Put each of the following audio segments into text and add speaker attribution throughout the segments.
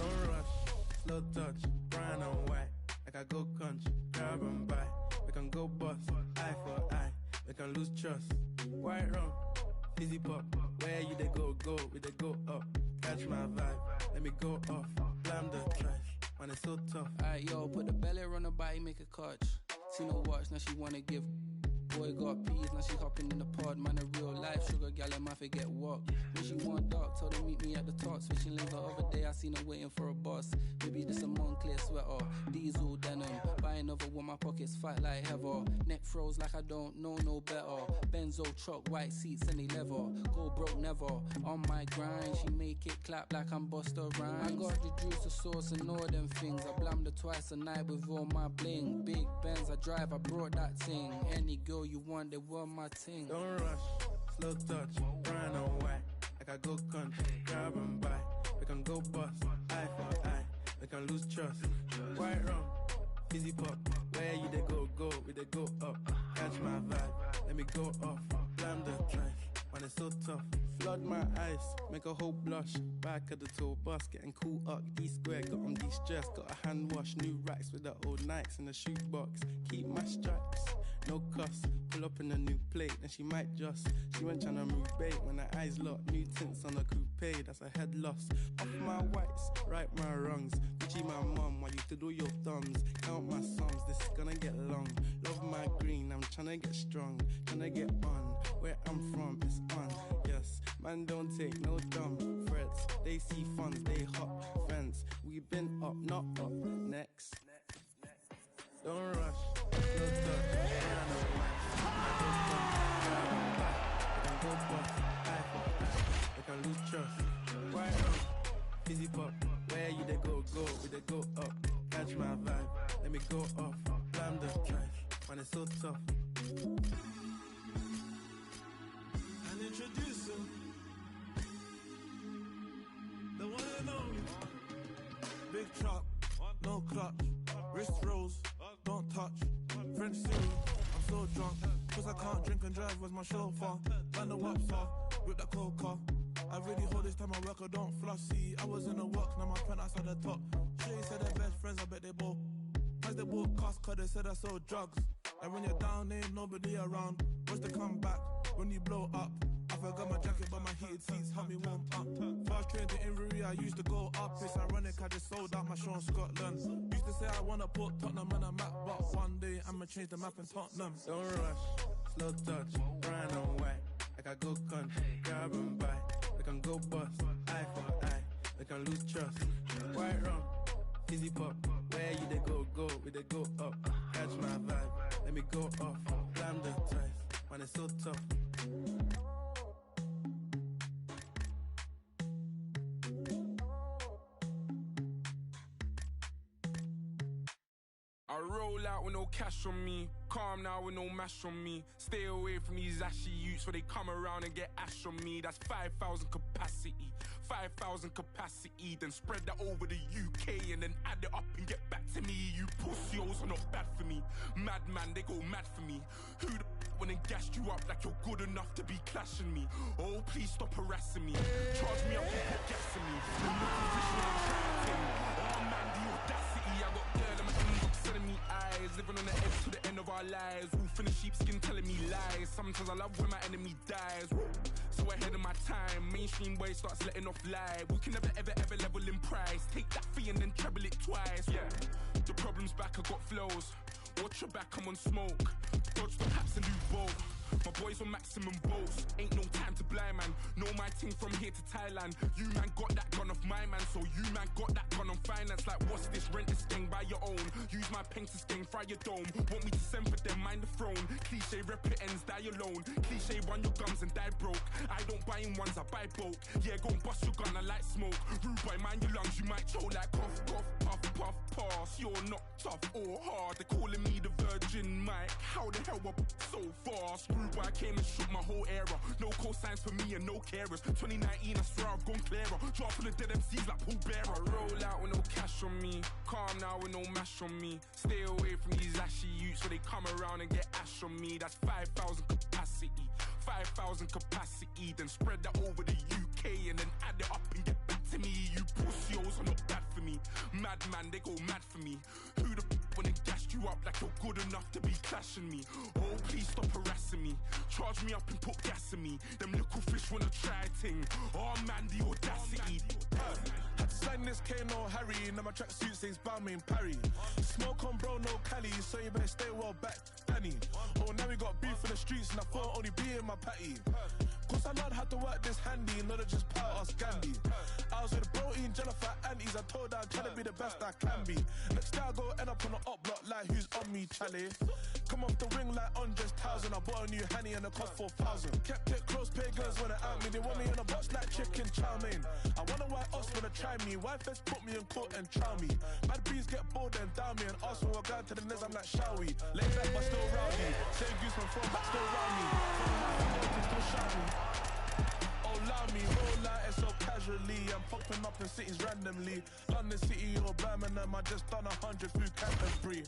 Speaker 1: Don't rush, slow touch, brown and white. Like I go country, grab and buy. We can go bust, eye for eye. We can lose trust. White rum, fizzy pop. Where you they go, we they go up. Catch my vibe, let me go off. Blam the trash, man it's so tough.
Speaker 2: Alright yo, put the belly on the body, make a catch. See no watch, now she wanna give. Boy got peas, now she hopping in the pod. Man a real life sugar gal, and my forget what. When she want dark, told her meet me at the top. Switching lanes the other day, I seen her waiting for a bus. Maybe this a Moncler sweater, diesel denim. Buy another one, my pockets fat like heather. Neck froze like I don't know no better. Benzo truck, white seats, any leather. Go broke never, on my grind. She make it clap like I'm Busta Rhymes. I got the juice, the sauce and all them things. I blammed her twice a night with all my bling. Big Benz I drive, I brought that thing. Any girl you want, they were my thing.
Speaker 1: Don't rush, slow touch, brown and white. Like I go country, grab and buy. We can go bust, eye for eye. We can lose trust. White rum, fizzy pop. Where you they go, we they go up. Catch my vibe, let me go off. Blam the trash, man it's so tough. Flood my eyes, make a whole blush. Back of the tour bus, getting cool up. D-square, got them de-stressed. Got a hand wash, new racks with the old Nikes in the shoebox. Keep my stripes, no cuss. Pull up in a new plate, then she might just. She went tryna move bait when her eyes locked. New tints on a coupe, that's a head loss. Off my whites, right my wrongs. Bitchy my mum, while you to do your thumbs. Count my sums, this is gonna get long. Love my green, I'm tryna get strong. Tryna get on, where I'm from, it's on. Yes, man don't take no dumb threats. They see funds, they hop fence. We been up, not up, next. Don't rush, no touch, run away. I go bust, eye for eye. We can lose trust. Right on, fizzy pop. Where you they go, we they go up. Catch my vibe, let me go off. Blam the trash, man it's so tough.
Speaker 3: And introducing the one and only big truck, no clutch, wrist rolls, don't touch. French City, I'm so drunk, cause I can't drink and drive, where's my chauffeur? Man the waps off, with that coca. I really hold this time I work, I don't floss. See, I was in the work, now my penthouse at the top. Shay said they're best friends, I bet they both. As they both cost, cause they said I sold drugs. And when you're down, ain't nobody around. What's the comeback when you blow up? I forgot my jacket, but my heated seats help me warm up. Fast train to Inverie, I used to go up. It's ironic, I just sold out my show in Scotland. Used to say I wanna put Tottenham on a map, but one day I'ma change the map in Tottenham.
Speaker 1: Don't rush, slow touch, brown and white. Like I go country, grab and buy. We can go bust, eye for eye. We can lose trust. White rum, fizzy pop. Where you they go, we they go up. Catch my vibe, let me go off. Blam the trash, man it's so tough.
Speaker 4: I roll out with no cash on me, calm now with no mash on me. Stay away from these ashy youths where they come around and get ash on me. That's 5,000 capacity, 5,000 capacity. Then spread that over the UK and then add it up and get back to me. You pussios are not bad for me. Madman, they go mad for me. Who the went and gassed you up like you're good enough to be clashing me? Oh, please stop harassing me. Charge me up and put gas in me. The look of vision I'm trapping. Oh man, the audacity. I got girl in my inbox telling me eyes. Living on the edge to the end of our lives. Wolf in the sheepskin telling me lies. Sometimes I love when my enemy dies. Woo. So ahead of my time. Mainstream boy starts letting off lie. We can never ever ever level in price. Take that fee and then treble it twice. Yeah, the problem's back, I got flows. Watch your back, I'm on smoke. Dodge the paps and do both. My boys on maximum bolts. Ain't no time to blind man. Know my ting from here to Thailand. You man got that gun off my man, so you man got that gun on finance. Like what's this? Rent this gang by your own. Use my pen to sking, fry your dome. Want me to send for them, mind the throne. Cliche rep it ends, die alone. Cliche run your gums and die broke. I don't buy in ones, I buy bulk. Yeah, go and bust your gun, I like smoke. Rude boy, mind your lungs, you might choke like cough, cough, puff, puff, pass. You're not tough or hard. They're calling me the Virgin Mike. How the hell up so fast? Screw boy, I came and shook my whole era. No cosigns for me and no carers. 2019, I swear I've gone clearer. Drop full of dead MCs like Paul Bearer. I roll out with no cash on me. Calm now with no mash on me. Stay away from these ashy youths where they come around and get ash on me. That's 5,000 capacity, 5,000 capacity. Then spread that over the UK and then add it up and get back to me. You pussios are not bad for me. Madman, they go mad for me. Who the wanna gassed you up like you're good enough to be clashing me? Oh, please stop harassing me. Charge me up and put gas in me. Them little fish wanna try ting. Oh man, the audacity.
Speaker 3: Had to sign this K, no Harry. Now my tracksuit says Balmain Parry. Smoke on bro, no Cali, so you better stay well back, Danny. Oh, now we got beef in the streets and I thought only be in my patty. Cause I learned how to work this handy, not to just power us Gandhi. I was with bro eating Jennifer Anties, I told her I'm trying to be the best I can be. Next day I go end up on the up block like who's on me, Charlie. Come off the ring like Andres 1000, I bought a new Hanny and it cost 4,000. Kept it close, pagans wanna out me, they want me in a box like chicken chow mein. I wonder why us wanna try me, why feds put me in court and chow me. Bad bees get bored and down me, and ask when we're going to the nez, I'm like, shall we? Late night but still rowdy, same goose from phone back still round me. From my phone to still shout me. Oh, allow me, roll out it so casually. I'm popping up in cities randomly. London City or Birmingham, I just done 100 through Canterbury.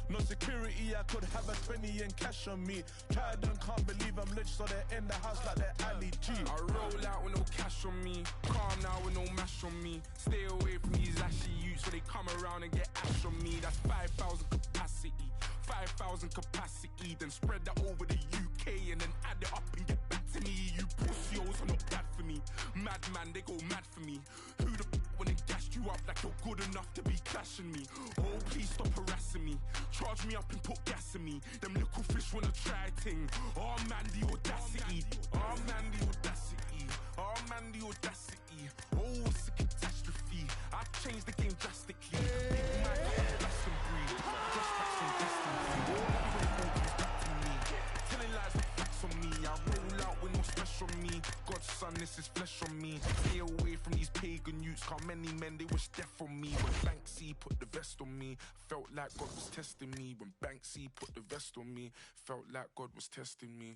Speaker 3: No security, I could have a 20 in cash on me. Tried and can't believe I'm rich, so they're in the house like they're Ali G.
Speaker 4: I roll out with no cash on me, calm now with no mash on me. Stay away from these ashy youths, so they come around and get ash on me. That's 5,000 capacity, 5,000 capacity. Then spread that over the UK and then add it up and get back to me. You pussios are not bad for me. Madman, they go mad for me. Who the when they gassed you up like you're good enough to be clashing me? Oh, please stop harassing me. Charge me up and put gas in me. Them little fish wanna try ting. Oh man, the audacity. Oh man, the audacity. Oh man, the audacity. Oh, it's a catastrophe. I changed the game drastically. Big man, blast and breathe. Just facts on destiny. Everybody won't use that to me. Telling lies with facts on me. I roll out with no special on me. God's son, this is flesh on me. Stay away from these pagan youths. How many men they wish death on me. When Banksy put the vest on me, felt like God was testing me. When Banksy put the vest on me, felt like God was testing me.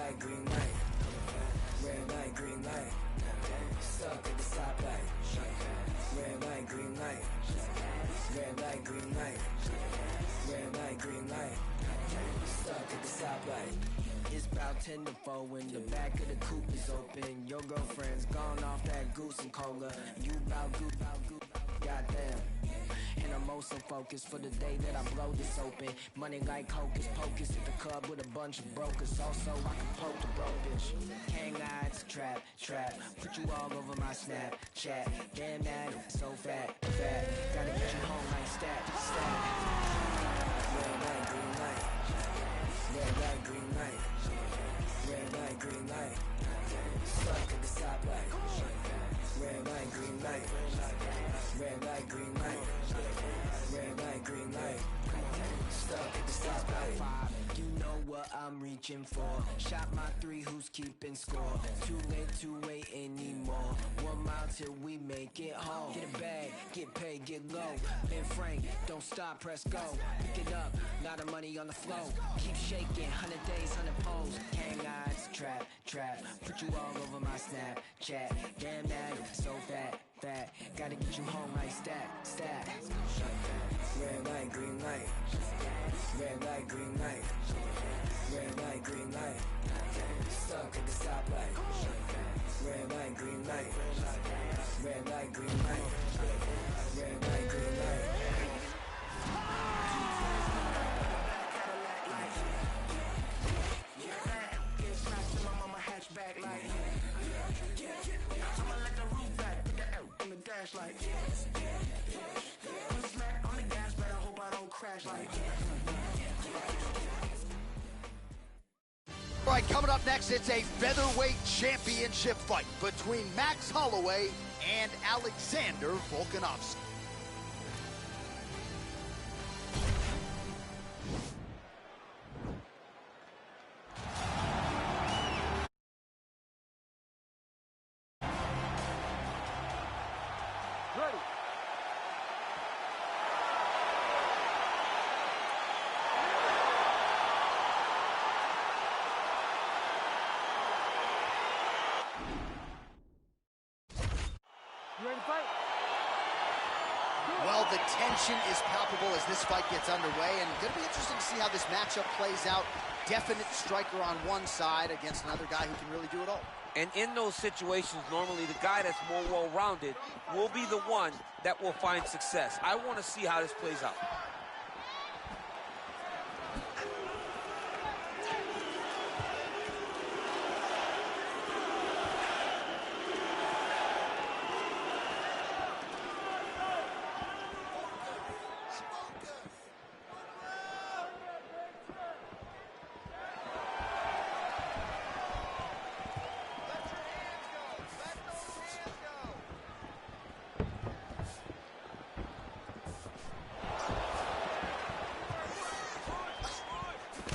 Speaker 5: light, green light. Red light, green light. Stuck at the stoplight. Red light, green light. Red light, green light. Red light, green light. Stuck at the stoplight. It's about 10 to 4 when the back of the coupe is open. Your girlfriend's gone off that goose and cola. You bout goose, goddamn. And I'm also focused for the day that I blow this open. Money like hocus pocus at the club with a bunch of brokers. Also, I can poke the broke bitch. Hang eyes, trap. Put you all over my Snapchat. Damn that, so fat. Gotta get you home like stat. Red light, green light. Red light, green light. Red light, green light. Stuck at the stoplight. Red light, green light. Red light, green light. Red light, green light. Stuck at the stoplight. You know what I'm reaching for. Shot my 3, who's keeping score? Too late to wait anymore. 1 mile till we make it home. Get a bag, get paid, get low. Ben Frank, don't stop, press go. Pick it up, lot of money on the flow. Keep shaking, 100 days, 100 pose. Hang eyes, trap. Put you all over my Snapchat. Damn that, so fat. Gotta get you home like stat. Red light, green light. Red light, green light. Red light, green light. Stuck at the stoplight. Red light, green light. Red light, green light. Red light, green light. Get smacked to my mama hatchback like. I'ma let the roof back, put the L on the dash like. Put smack on the gas, but I hope I don't crash like.
Speaker 6: All right, coming up next, it's a featherweight championship fight between Max Holloway and Alexander Volkanovski.
Speaker 7: Ready. You ready to fight?
Speaker 6: Well, the tension is palpable as this fight gets underway, and going to be interesting to see how this matchup plays out. Definite striker on one side against another guy who can really do it all.
Speaker 8: And in those situations, normally the guy that's more well-rounded will be the one that will find success. I want to see how this plays out.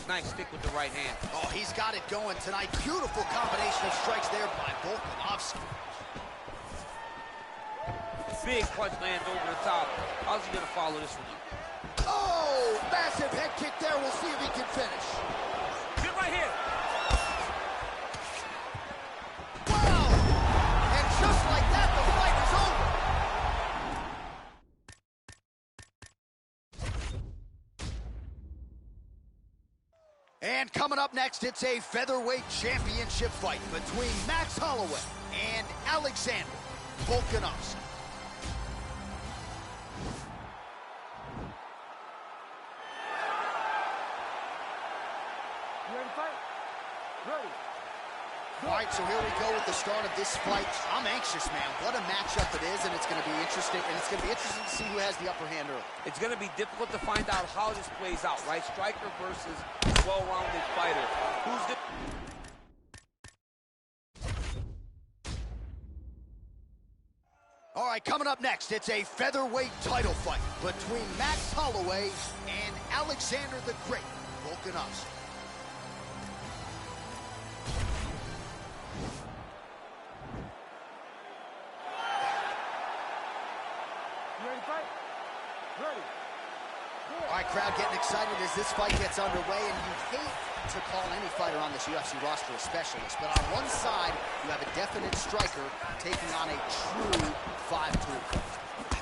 Speaker 8: Nice stick with the right hand.
Speaker 6: Oh, he's got it going tonight. Beautiful combination of strikes there by Volkanovski.
Speaker 8: Big punch lands over the top. How's he going to follow this one up?
Speaker 6: Oh, massive head kick there. We'll see if he can finish.
Speaker 8: Get right here.
Speaker 6: Wow! And just like that, the fight is over. And coming up next, it's a featherweight championship fight between Max Holloway and Alexander Volkanovski.
Speaker 7: You ready to fight? Ready.
Speaker 6: All right, so here we go with the start of this fight. I'm anxious, man. What a matchup it is, and it's going to be interesting. And it's going to be interesting to see who has the upper hand early.
Speaker 8: It's going to be difficult to find out how this plays out, right? Striker versus well-rounded fighter. Who's the...
Speaker 6: All right, coming up next, it's a featherweight title fight between Max Holloway and Alexander the Great Volkanovski.
Speaker 7: You ready to fight? Ready.
Speaker 6: All right, crowd getting excited as this fight gets underway, and you hate to call any fighter on this UFC roster a specialist, but on one side, you have a definite striker taking on a true 5-tool.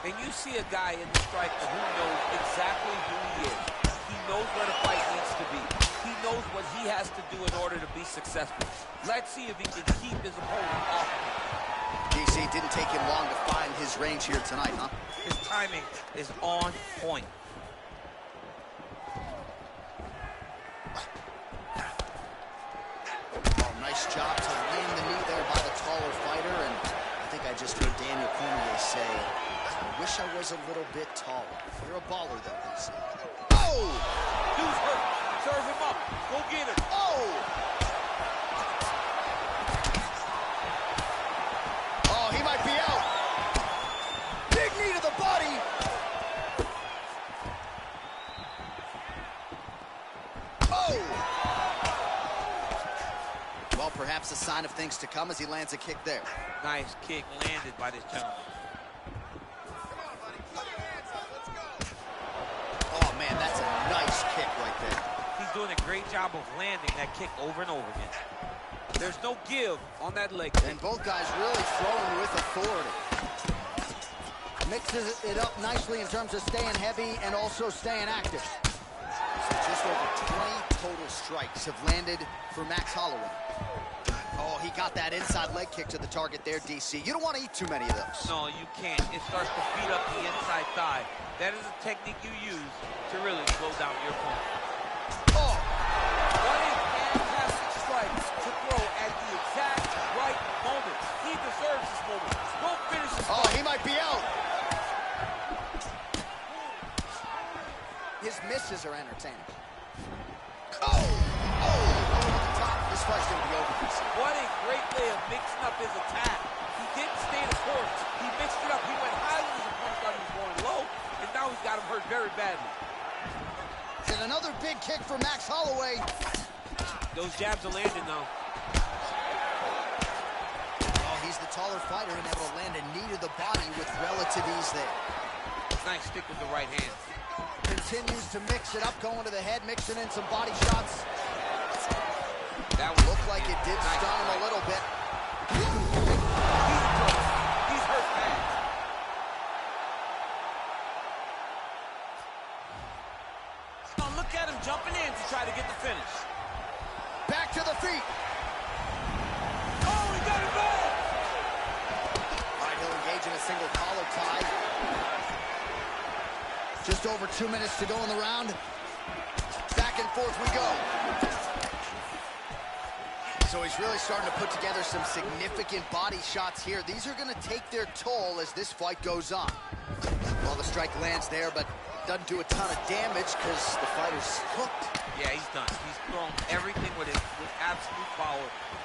Speaker 8: And you see a guy in the striker who knows exactly who he is. He knows where the fight needs to be. He knows what he has to do in order to be successful. Let's see if he can keep his opponent off of him.
Speaker 6: DC didn't take him long to find his range here tonight, huh?
Speaker 8: His timing is on point.
Speaker 6: Oh, nice job to land the knee there by the taller fighter, and I think I just heard Daniel Cormier say, I wish I was a little bit taller. You're a baller, though, DC. Oh!
Speaker 8: Dude's hurt. Serve him up. Go get him.
Speaker 6: Oh! Oh, he might be out. Big knee to the body. Oh! Well, perhaps a sign of things to come as he lands a kick there.
Speaker 8: Nice kick landed by this gentleman.
Speaker 6: Oh, man, that's a nice kick right there.
Speaker 8: He's doing a great job of landing that kick over and over again. There's no give on that leg.
Speaker 6: And both guys really throwing with authority. Mixes it up nicely in terms of staying heavy and also staying active. So just over 20 total strikes have landed for Max Holloway. Oh, he got that inside leg kick to the target there, DC. You don't want to eat too many of those.
Speaker 8: No, you can't. It starts to feed up the inside thigh. That is a technique you use to really slow down your opponent.
Speaker 6: Oh!
Speaker 8: What a fantastic strike to throw at the exact right moment. He deserves this moment. Don't finish this
Speaker 6: Oh,
Speaker 8: fight.
Speaker 6: he might be out. His misses are entertaining. Oh! Oh! Over the top. This fight's going to be over.
Speaker 8: What a great way of mixing up his attack. He didn't stay the course. He mixed it up. He went high when his opponent thought he was going low, and now he's got him hurt very badly.
Speaker 6: And another big kick for Max Holloway.
Speaker 8: Those jabs are landing now.
Speaker 6: Oh, he's the taller fighter and able to land a knee to the body with relative ease there.
Speaker 8: Nice stick with the right hand.
Speaker 6: Continues to mix it up, going to the head, mixing in some body shots.
Speaker 8: That
Speaker 6: Looked like it did
Speaker 8: nice
Speaker 6: stun him a little bit.
Speaker 8: He's hurt bad. Now look at him jumping in to try to get the finish.
Speaker 6: Back to the feet.
Speaker 8: Oh, he got it back!
Speaker 6: All right, he'll engage in a single collar tie. Just over 2 minutes to go in the round. Back and forth we go. So he's really starting to put together some significant body shots here. These are going to take their toll as this fight goes on. Well, the strike lands there, but doesn't do a ton of damage because the fighter's hooked.
Speaker 8: Yeah, he's done. He's thrown everything with absolute power.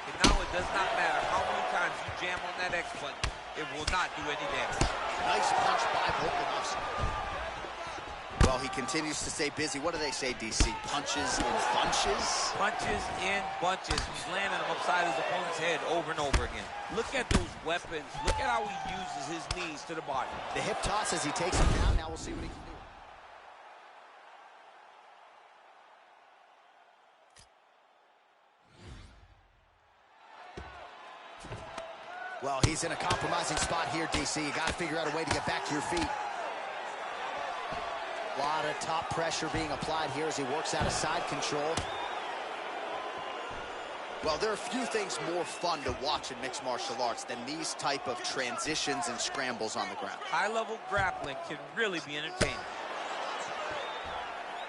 Speaker 8: And now it does not matter how many times you jam on that X button. It will not do any damage.
Speaker 6: Nice punch by Volkanovski. Well, he continues to stay busy. What do they say, DC? Punches in bunches?
Speaker 8: Punches in bunches. He's landing them upside his opponent's head over and over again. Look at those weapons. Look at how he uses his knees to the body.
Speaker 6: The hip toss as he takes him down. Now we'll see what he can do. Well, he's in a compromising spot here, DC. You got to figure out a way to get back to your feet. A lot of top pressure being applied here as he works out of side control. Well, there are few things more fun to watch in mixed martial arts than these type of transitions and scrambles on the ground.
Speaker 8: High-level grappling can really be entertaining.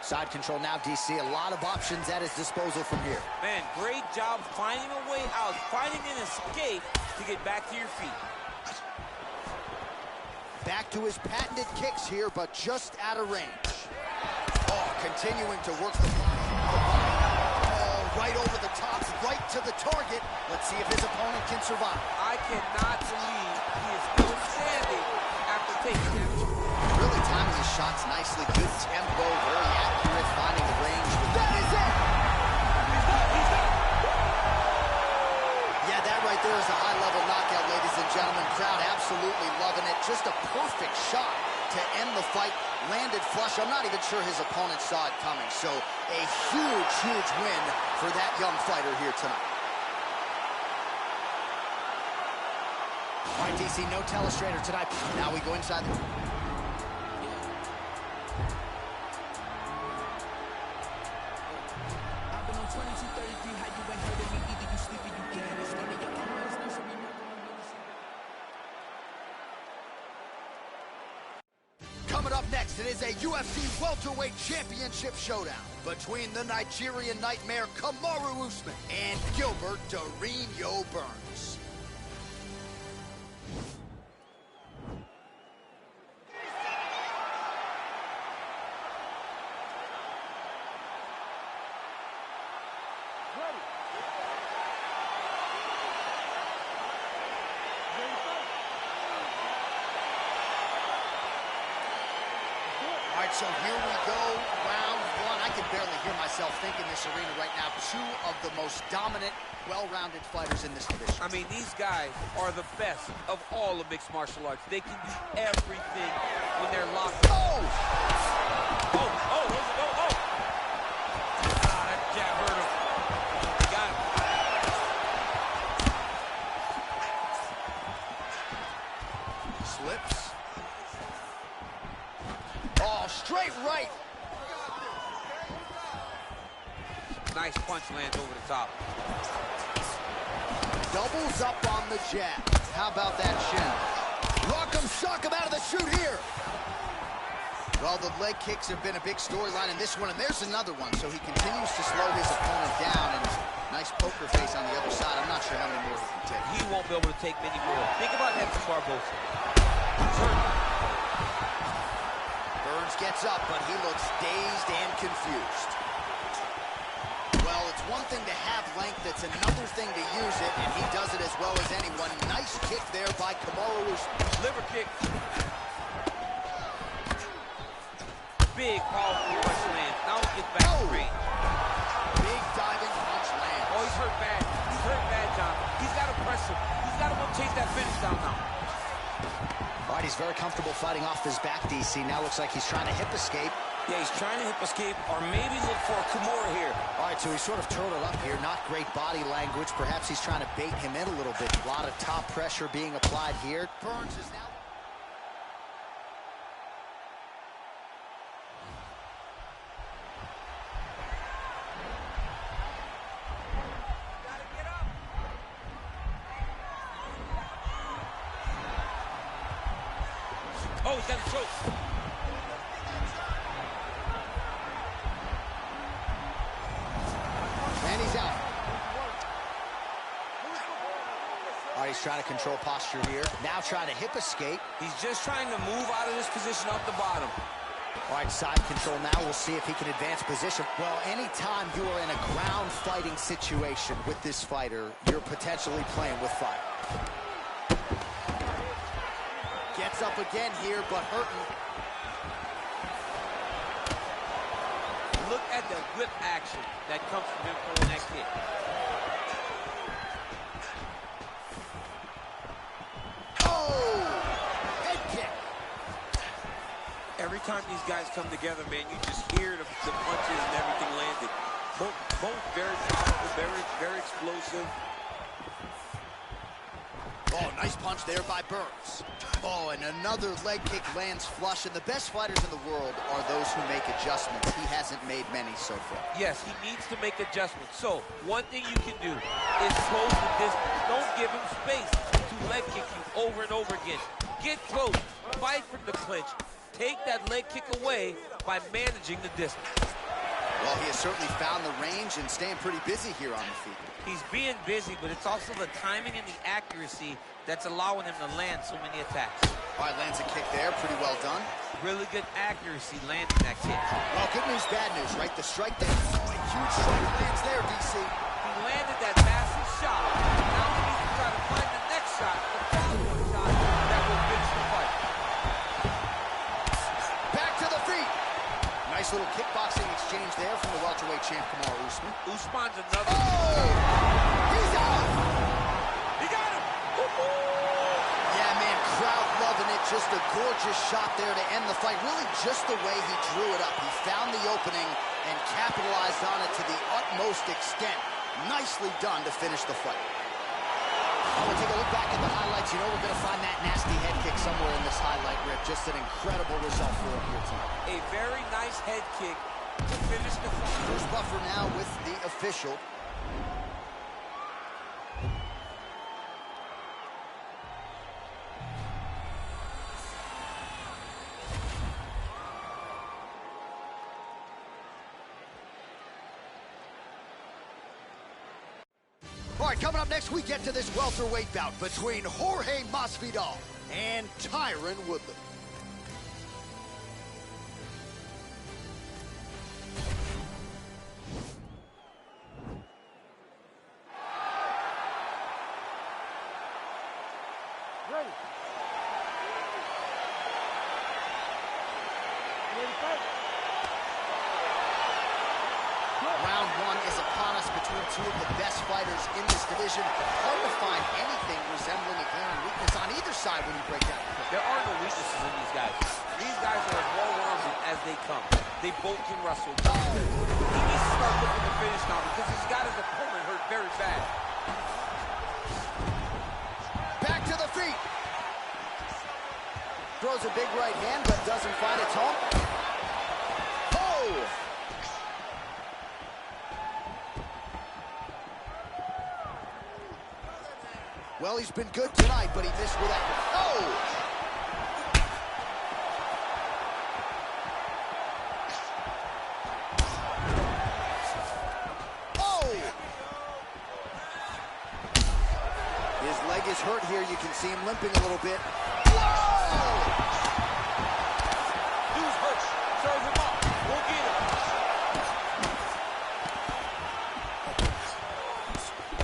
Speaker 6: Side control now, DC. A lot of options at his disposal from here.
Speaker 8: Man, great job finding a way out, finding an escape to get back to your feet.
Speaker 6: Back to his patented kicks here, but just out of range. Oh, continuing to work the body. Oh, right over the top, right to the target. Let's see if his opponent can survive.
Speaker 8: I cannot believe he is still standing after taking that.
Speaker 6: Really timing his shots nicely. Good tempo, very accurate, finding the range. That is it! Yeah, that right there is a high-level knockout, ladies and gentlemen. Crowd absolutely loving it. Just a perfect shot to to end the fight. Landed flush. I'm not even sure his opponent saw it coming. So a huge, huge win for that young fighter here tonight. All right, DC, no telestrator tonight. Now we go inside the... Coming up next, it is a UFC welterweight championship showdown between the Nigerian Nightmare Kamaru Usman and Gilbert Durinho Burns. All right, so here we go, round one. I can barely hear myself think in this arena right now. Two of the most dominant, well-rounded fighters in this division.
Speaker 8: I mean, these guys are the best of all of mixed martial arts. They can do everything when they're locked up.
Speaker 6: Oh!
Speaker 8: Oh! Ah, that jab hurt him. Got him.
Speaker 6: Slips. Oh, straight right.
Speaker 8: Nice punch lands over the top.
Speaker 6: Doubles up on the jab. How about that shin? Rock'em sock him out of the chute here. Well, the leg kicks have been a big storyline in this one, and there's another one. So he continues to slow his opponent down, and nice poker face on the other side. I'm not sure how many more he can take.
Speaker 8: He won't be able to take many more. Think about Edson Barbosa.
Speaker 6: Burns gets up, but he looks dazed and confused. Well, it's one thing to have length, it's another thing to use it, and he does it as well as anyone. Nice kick there by Kamaru Usman.
Speaker 8: Liver kick. Big, powerful punch lands. Now he gets back to the ring.
Speaker 6: Big diving punch lands.
Speaker 8: Oh, he's hurt bad. He's hurt bad, John. He's got to press him. He's got to go chase that finish down now.
Speaker 6: All right, he's very comfortable fighting off his back, DC. Now looks like he's trying to hip escape.
Speaker 9: Yeah, he's trying to hip escape or maybe look for a Kimura here.
Speaker 6: All right, so he's sort of turtled up here. Not great body language. Perhaps he's trying to bait him in a little bit. A lot of top pressure being applied here. Burns is now...
Speaker 8: Oh, he's got a choke.
Speaker 6: And he's out. All right, he's trying to control posture here. Now trying to hip escape.
Speaker 9: He's just trying to move out of this position up the bottom.
Speaker 6: All right, side control now. We'll see if he can advance position. Well, anytime you are in a ground fighting situation with this fighter, you're potentially playing with fire. Gets up again here, but hurting.
Speaker 8: Look at the whip action that comes from him throwing that kick.
Speaker 6: Oh! Head kick.
Speaker 9: Every time these guys come together, man, you just hear the punches and everything landed. Both very powerful, very explosive.
Speaker 6: Oh, nice punch there by Burns. Oh, and another leg kick lands flush, and the best fighters in the world are those who make adjustments. He hasn't made many so far.
Speaker 8: Yes, he needs to make adjustments. So, one thing you can do is close the distance. Don't give him space to leg kick you over and over again. Get close, fight for the clinch. Take that leg kick away by managing the distance.
Speaker 6: Well, he has certainly found the range and staying pretty busy here on the feet.
Speaker 8: He's being busy, but it's also the timing and the accuracy that's allowing him to land so many attacks.
Speaker 6: All right, lands a kick there. Pretty well done.
Speaker 8: Really good accuracy landing that kick.
Speaker 6: Well, good news, bad news, right? The strike there. Oh, a huge strike lands there, DC.
Speaker 8: He landed that massive shot. Now he needs to try to find the next shot, the follow-up shot that will finish the fight.
Speaker 6: Back to the feet. Nice little kickboxing exchange there from the welterweight champ, Kamaru Usman.
Speaker 8: Usman's another.
Speaker 6: Oh! He's out!
Speaker 8: He got him!
Speaker 6: Yeah, man, crowd loving it. Just a gorgeous shot there to end the fight really just the way he drew it up. He found the opening and capitalized on it to the utmost extent. Nicely done to finish the fight. We'll take a look back at the highlights. You know we're going to find that nasty head kick somewhere in this highlight rip. Just an incredible result for him here tonight.
Speaker 8: A very nice head kick to finish the fight.
Speaker 6: Here's Buffer now with the official. All right, coming up next, we get to this welterweight bout between Jorge Masvidal and Tyron Woodley.
Speaker 7: Ready. Ready, fight.
Speaker 6: Round one is upon us between two of the best fighters in this division. Hard to find anything resembling a glaring weakness on either side when you break down.
Speaker 8: There are no weaknesses in these guys. These guys are as well-rounded as they come. They both can wrestle. He needs to start looking to finish now because he's got his opponent hurt very bad.
Speaker 6: Back to the feet. Throws a big right hand, but doesn't find its home. Oh! Well, he's been good tonight, but he missed with that. Oh! Oh! His leg is hurt here. You can see him limping a little bit. Whoa!
Speaker 8: Dude's hurt. Serve him up. We'll get him.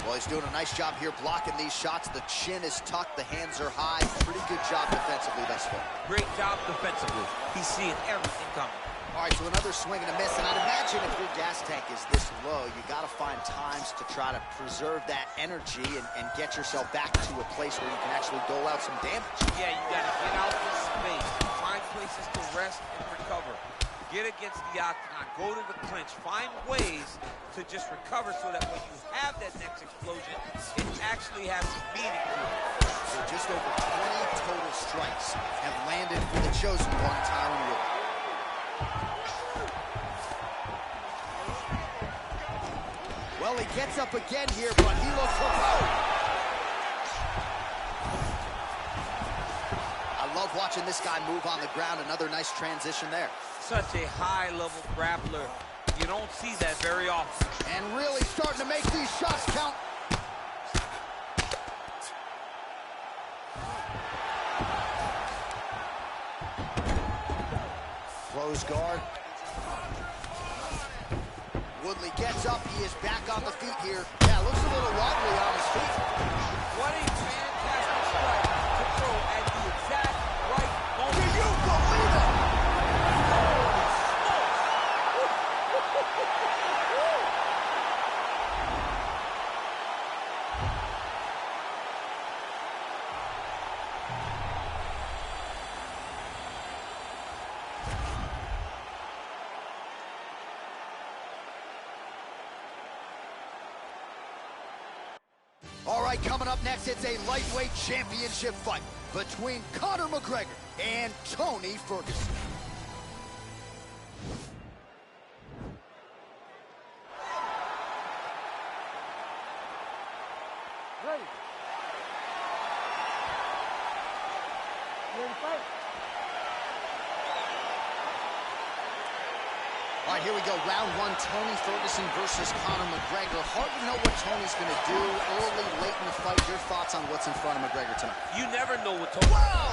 Speaker 6: Well, he's doing a nice job here blocking these shots. The chin is tucked, the hands are high. Pretty good job defensively thus far.
Speaker 8: Great job defensively. He's seeing everything coming.
Speaker 6: All right, so another swing and a miss. And I'd imagine if your gas tank is this low, you got to find times to try to preserve that energy and get yourself back to a place where you can actually dole out some damage.
Speaker 8: Yeah, you got to get out in space. Find places to rest and recover. Get against the octagon. Go to the clinch. Find ways to just recover so that when you have that next explosion, it actually has some meaning to it.
Speaker 6: So just over 20 total strikes have landed for the chosen one, Tyron Woodley. Well, he gets up again here, but he looks for I love watching this guy move on the ground. Another nice transition there.
Speaker 8: Such a high-level grappler. You don't see that very often.
Speaker 6: And really starting to make these shots count. Close guard. Woodley gets up. He is back on the feet here. Yeah, looks a little wobbly on his feet.
Speaker 8: What a fantastic strike to throw at the exact right moment.
Speaker 6: Do you believe it? All right, coming up next, it's a lightweight championship fight between Conor McGregor and Tony Ferguson.
Speaker 7: Ready. Ready, fight.
Speaker 6: All right, here we go. Round one, Tony Ferguson versus Conor McGregor. Hard to know what Tony's going to do early, late in the fight. Your thoughts on what's in front of McGregor tonight?
Speaker 8: You never know what Tony...
Speaker 6: Whoa!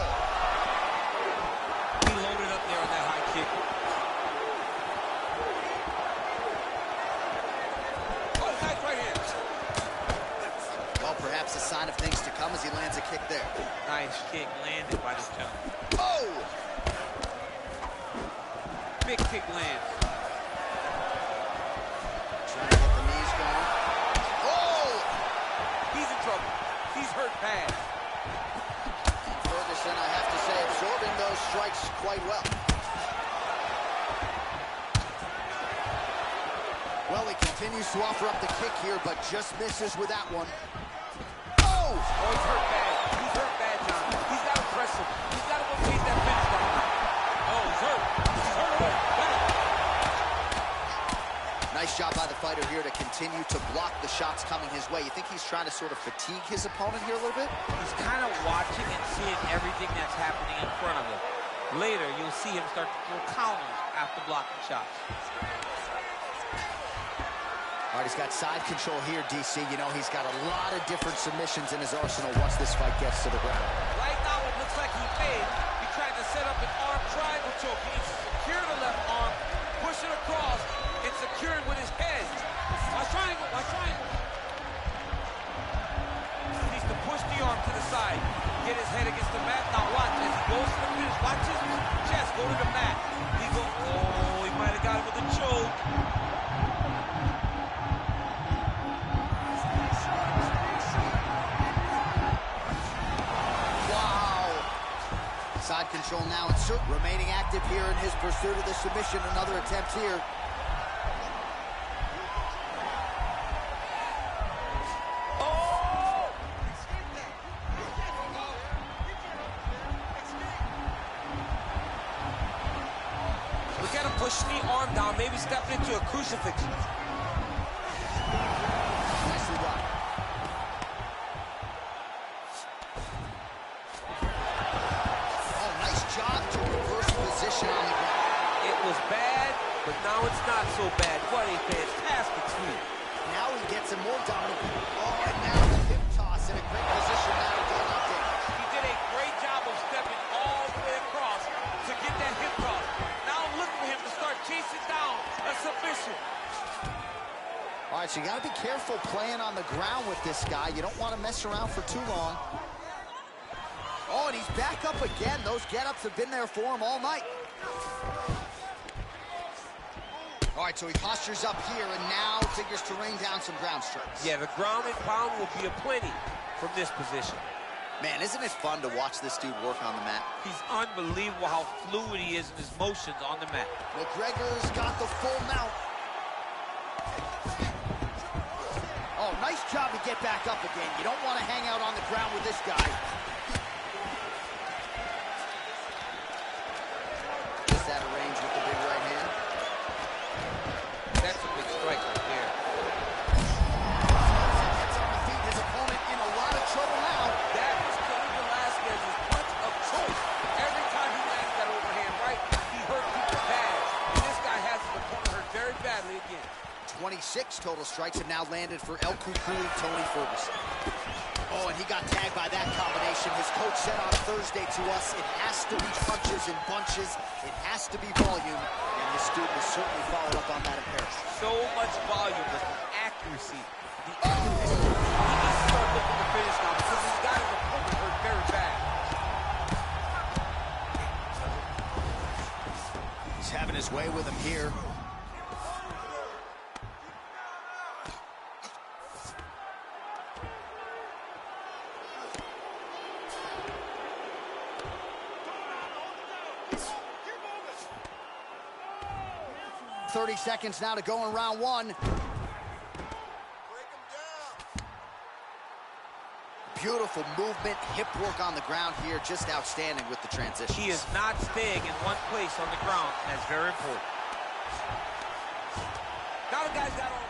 Speaker 8: He loaded up there on that high kick. Oh, nice right hand.
Speaker 6: Well, perhaps a sign of things to come as he lands a kick there.
Speaker 8: Nice kick landed by this gentleman.
Speaker 6: Oh!
Speaker 8: Big kick lands.
Speaker 6: Trying to get the knees going. Oh!
Speaker 8: He's in trouble. He's hurt bad.
Speaker 6: Ferguson, I have to say, absorbing those strikes quite well. Well, he continues to offer up the kick here, but just misses with that one. Oh!
Speaker 8: Oh, he's hurt bad. He's hurt bad, John. He's got to press him. He's got to go chase that finish down. Oh, he's hurt. He's hurt. Bad.
Speaker 6: Nice job by the fighter here to continue to block the shots coming his way. You think he's trying to sort of fatigue his opponent here a little bit?
Speaker 8: He's kind of watching and seeing everything that's happening in front of him. Later, you'll see him start to throw counters after blocking shots.
Speaker 6: All right, he's got side control here, DC. You know, he's got a lot of different submissions in his arsenal once this fight gets to the ground.
Speaker 8: Right now, it looks like he tried to set up an arm triangle choke. He needs to secure the left arm, push it across, and secure it with his head. Watch triangle, watch triangle. He needs to push the arm to the side, get his head against the mat. Now watch, as he goes to the finish, watch his chest go to the mat. Oh, he might have got it with a choke.
Speaker 6: Side control now, and remaining active here in his pursuit of the submission. Another attempt here.
Speaker 8: Oh! Look at him pushing the arm down, maybe stepping into a crucifix.
Speaker 6: Nicely done. Position on the ground.
Speaker 8: It was bad, but now it's not so bad. What a fantastic sweep.
Speaker 6: Now he gets a more dominant. Oh, and now the hip toss in a great position now to get up there.
Speaker 8: He did a great job of stepping all the way across to get that hip toss. Now I'm looking for him to start chasing down a submission.
Speaker 6: All right, so you got to be careful playing on the ground with this guy. You don't want to mess around for too long. Oh, and he's back up again. Those get-ups have been there for him all night. All right, so he postures up here and now figures to rain down some ground strikes.
Speaker 8: Yeah, the ground and pound will be aplenty from this position.
Speaker 6: Man, isn't it fun to watch this dude work on the mat?
Speaker 8: He's unbelievable how fluid he is in his motions on the mat.
Speaker 6: McGregor's got the full mount. Oh, nice job to get back up again. You don't want to hang out on the ground with this guy. That range with the big right hand.
Speaker 8: That's a big strike right there.
Speaker 6: Gets on the feet. His opponent in a lot of trouble now.
Speaker 8: That was Cain Velasquez's punch of choice. Every time he lands that overhand right, he hurt people bad. And this guy has his opponent hurt very badly again.
Speaker 6: 26 total strikes have now landed for El Cucuy Tony Ferguson. Oh, and he got tagged by that combination. His coach said on Thursday to us, it has to be punches and bunches. It has to be volume. And this student has certainly followed up on that imperative.
Speaker 8: So much volume, but the accuracy. The accuracy. He needs to start looking to finish now because he's got his opponent hurt very bad.
Speaker 6: He's having his way with him here. .30 seconds now to go in round one. Beautiful movement, hip work on the ground here, just outstanding with the transition.
Speaker 8: He is not staying in one place on the ground. That's very important. Now the guy's got on.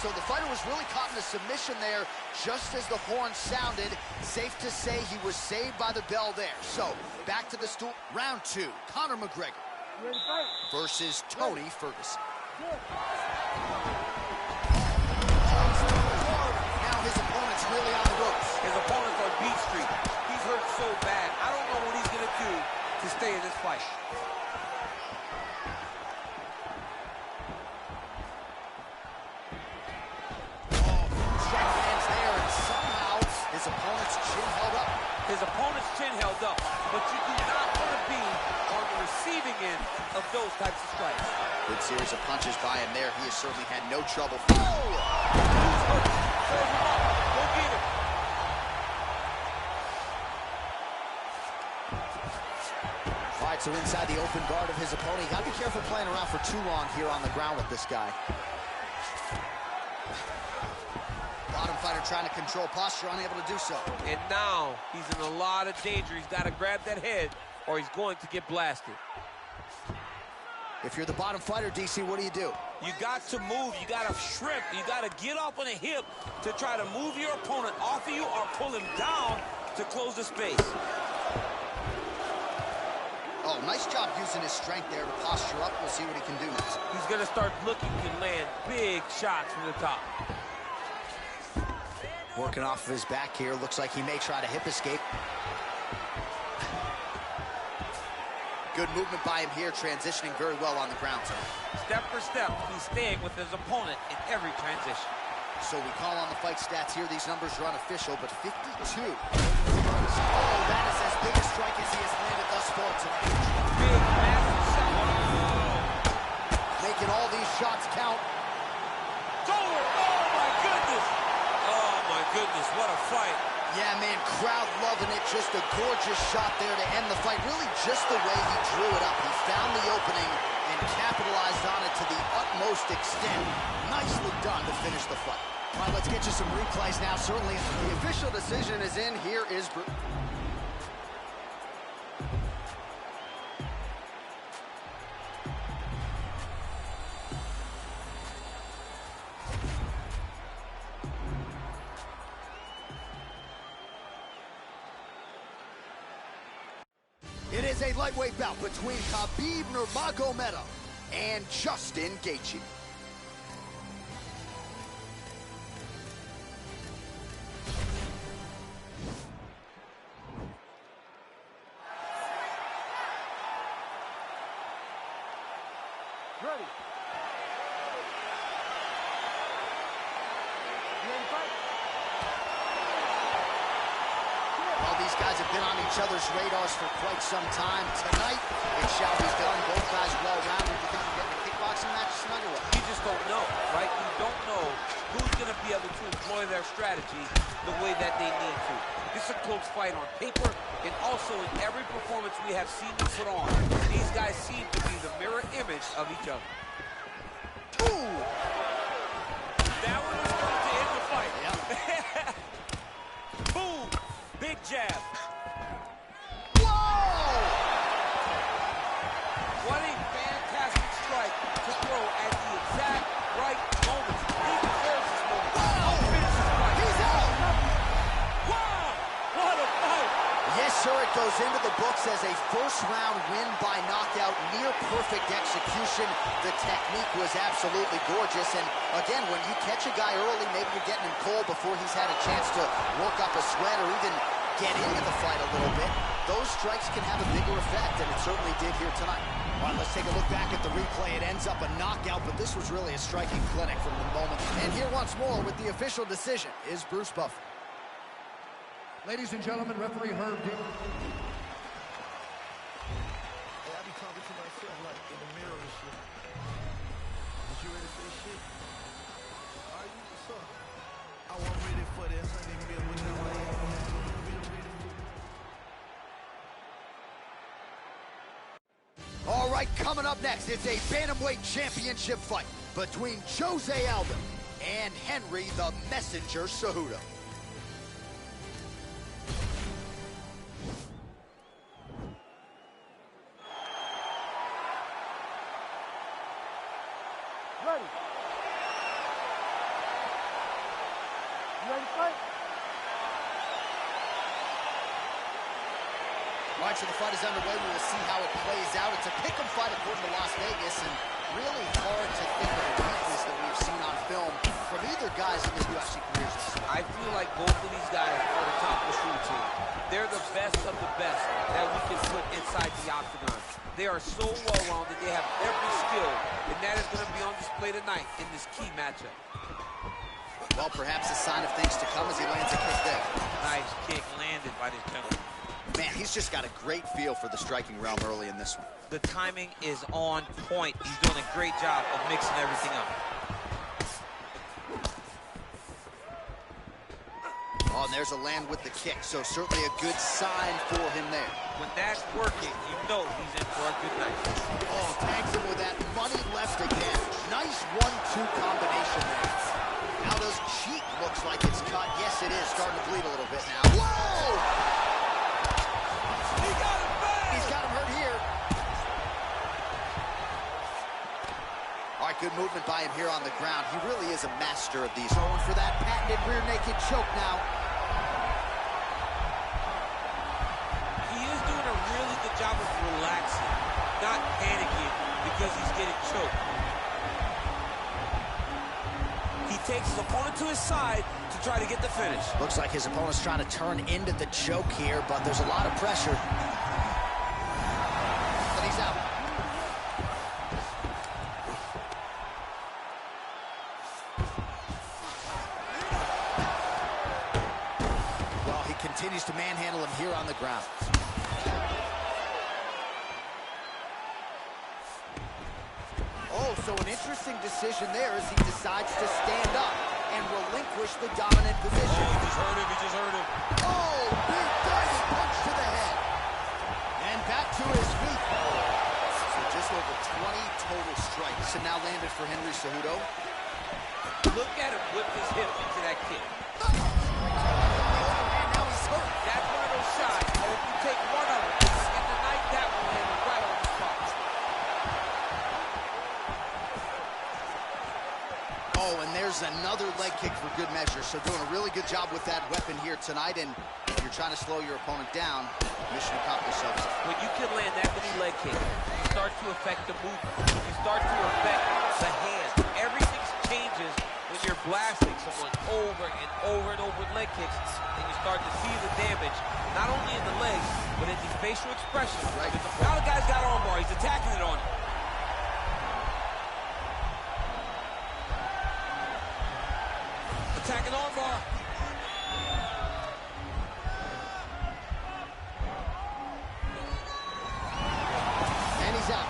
Speaker 6: So the fighter was really caught in a submission there just as the horn sounded. Safe to say he was saved by the bell there. So back to the stool. Round two, Conor McGregor versus Tony Ferguson. Now his opponent's really on the ropes.
Speaker 8: His opponent's on Beat Street. He's hurt so bad. I don't know what he's going to do to stay in this fight.
Speaker 6: His opponent's chin held up.
Speaker 8: His opponent's chin held up, but you do not want to be on the receiving end of those types of strikes.
Speaker 6: Good series of punches by him there. He has certainly had no trouble.
Speaker 8: Oh! Go get it.
Speaker 6: All right, so inside the open guard of his opponent. You got to be careful playing around for too long here on the ground with this guy. Bottom fighter trying to control posture, unable to do so.
Speaker 8: And now he's in a lot of danger. He's got to grab that head or he's going to get blasted.
Speaker 6: If you're the bottom fighter, DC, what do?
Speaker 8: You got to move. You got to shrimp. You got to get up on a hip to try to move your opponent off of you or pull him down to close the space.
Speaker 6: Oh, nice job using his strength there to posture up. We'll see what he can do next.
Speaker 8: He's going to start looking to land big shots from the top.
Speaker 6: Working off of his back here. Looks like he may try to hip escape. Good movement by him here, transitioning very well on the ground tonight.
Speaker 8: Step for step, he's staying with his opponent in every transition.
Speaker 6: So we call on the fight stats here. These numbers are unofficial, but 52. Oh, that is as big a strike as he has landed thus far tonight.
Speaker 8: Big, massive shot.
Speaker 6: Making all these shots count.
Speaker 8: It's over. Oh, my goodness. Oh, my goodness, what a fight.
Speaker 6: Yeah, man, crowd loving it. Just a gorgeous shot there to end the fight. Really just the way he drew it up. He found the opening and capitalized on it to the utmost extent. Nicely done to finish the fight. All right, let's get you some replays now. Certainly, the official decision is in. Here is Bruce. It is a lightweight bout between Khabib Nurmagomedov and Justin Gaethje.
Speaker 7: Ready. Ready, fight.
Speaker 6: Well, these guys have been on each other's radars for quite some time. Tonight, it shall be done. Both guys well-rounded. You think we're getting a kickboxing match tonight or what?
Speaker 8: You just don't know, right? You don't know who's going to be able to employ their strategy the way that they need to. This is a close fight on paper, and also in every performance we have seen them put on, these guys seem to be the mirror image of each other.
Speaker 6: Ooh!
Speaker 8: That one is going to end the fight.
Speaker 6: Yep.
Speaker 8: Boom! Big jab.
Speaker 6: Whoa!
Speaker 8: What a fantastic strike to throw at the exact right moment. He deserves this moment.
Speaker 6: Wow!
Speaker 8: Finish this fight.
Speaker 6: He's out!
Speaker 8: Wow! What a fight!
Speaker 6: Yes, sir, it goes into the books as a first-round win by knockout, near-perfect execution. The technique was absolutely gorgeous, and again, when you catch a guy early, maybe you're getting him cold before he's had a chance to work up a sweat or even get into the fight a little bit, those strikes can have a bigger effect, and it certainly did here tonight. All right, let's take a look back at the replay. It ends up a knockout, but this was really a striking clinic from the moment. And here once more with the official decision is Bruce Buffer.
Speaker 7: Ladies and gentlemen, referee Herb Dean.
Speaker 3: Hey, I be talking to myself like in the mirror and shit. Is you ready for this shit? Are you? What's up? I wasn't ready for this. I didn't feel with no way.
Speaker 6: All right, coming up next, it's a bantamweight championship fight between Jose Aldo and Henry the Messenger Cejudo.
Speaker 7: Ready. You ready to fight?
Speaker 6: All right, so the fight is underway. We will see how it plays out. It's a pick'em fight according to Las Vegas, and really hard to think of a weakness that we've seen on film from either guys in their UFC careers.
Speaker 8: I feel like both of these guys are the top of the food team. They're the best of the best that we can put inside the octagon. They are so well-rounded. They have every skill, and that is going to be on display tonight in this key matchup.
Speaker 6: Well, perhaps a sign of things to come as he lands a kick there.
Speaker 8: Nice kick landed by this gentleman.
Speaker 6: Man, he's just got a great feel for the striking realm early in this one.
Speaker 8: The timing is on point. He's doing a great job of mixing everything up.
Speaker 6: Oh, and there's a land with the kick, so certainly a good sign for him there.
Speaker 8: When that's working, you know he's in for a good night.
Speaker 6: Oh, tags him with that money left again. Nice 1-2 combination there. Now those cheek looks like it's cut. Yes, it is. Starting to bleed a little bit now. Whoa!
Speaker 8: He got him back!
Speaker 6: He's got him hurt here. All right, good movement by him here on the ground. He really is a master of these. Going for that patented rear naked choke now.
Speaker 8: He is doing a really good job of relaxing, not panicking because he's getting choked. He takes his opponent to his side to try to get the finish.
Speaker 6: Looks like his opponent's trying to turn into the choke here, but there's a lot of pressure. But he's out. Well, he continues to manhandle him here on the ground. Oh, so an interesting decision there as he decides to stand up and relinquish the dominant position.
Speaker 8: Oh, he just hurt him, he just hurt him.
Speaker 6: Oh, big diving punch to the head. And back to his feet. So just over 20 total strikes. And now landed for Henry Cejudo.
Speaker 8: Look at him whip his hip into that kick.
Speaker 6: And now he's hurt.
Speaker 8: That's one of those shots that if you take one of them in the night, that will land right on the spot.
Speaker 6: Oh, and there's another leg kick for good measure. So doing a really good job with that weapon here tonight. And if you're trying to slow your opponent down, mission accomplished.
Speaker 8: When you can land that many leg kicks, you start to affect the movement. You start to affect the hand. Everything changes when you're blasting someone over and over and over with leg kicks. And you start to see the damage, not only in the legs, but in the facial expression.
Speaker 6: Right.
Speaker 8: Now the guy's got armbar. He's attacking it on him. Attacking armbar.
Speaker 6: And he's out.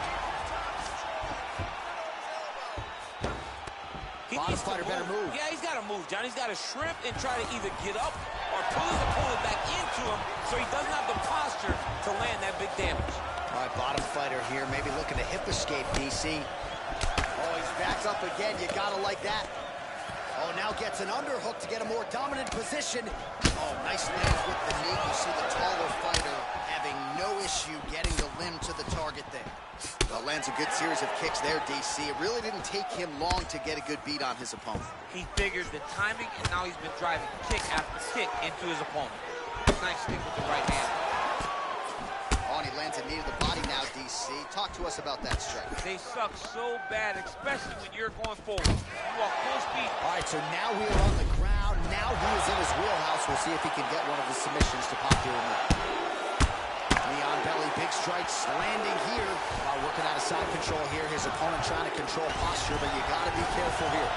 Speaker 6: Bottom fighter better move.
Speaker 8: Yeah, he's got to move, John. He's got to shrimp and try to either get up or pull his opponent back into him so he doesn't have the posture to land that big damage.
Speaker 6: All right, bottom fighter here, maybe looking to hip escape, DC. Oh, he's back up again. You gotta like that. Oh, now gets an underhook to get a more dominant position. Oh, nice lands with the knee. You see the taller fighter having no issue getting the limb to the target there. Well, lands a good series of kicks there, DC. It really didn't take him long to get a good beat on his opponent.
Speaker 8: He figured the timing, and now he's been driving kick after kick into his opponent. Nice stick with the right hand.
Speaker 6: Oh, and he lands a knee to the body now, DC. Talk to us about that strike.
Speaker 8: They suck so bad, especially when you're going forward. You walk full speed.
Speaker 6: All right, so now we are on the ground. Now he is in his wheelhouse. We'll see if he can get one of his submissions to pop here. Leon belly, big strikes landing here. While working out of side control here. His opponent trying to control posture, but you got to be careful here.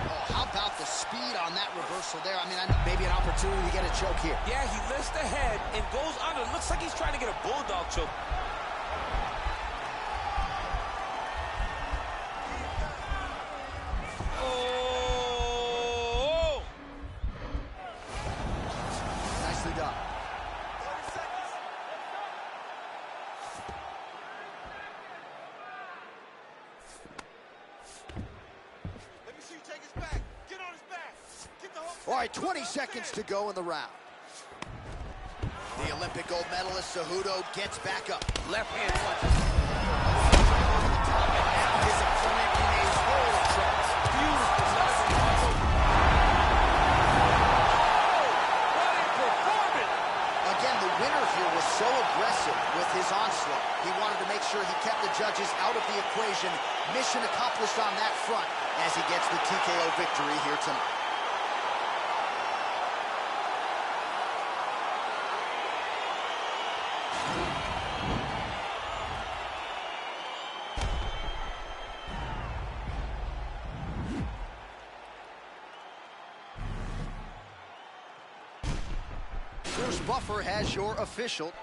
Speaker 6: Oh, how about the speed on that reversal there? I mean, maybe an opportunity to get a choke here.
Speaker 8: Yeah, he lifts the head and goes under. Looks like he's trying to get a bulldog choke. Oh!
Speaker 6: Nicely done. All right, 20 seconds to go in the round. The Olympic gold medalist, Cejudo, gets back up.
Speaker 8: Left hand punch.
Speaker 6: And now his opponent in a world of trouble.
Speaker 8: Beautiful left hand. What a performance!
Speaker 6: Again, the winner here was so aggressive with his onslaught. He wanted to make sure he kept the judges out of the equation. Mission accomplished on that front as he gets the TKO victory here tonight. Bruce Buffer has your official.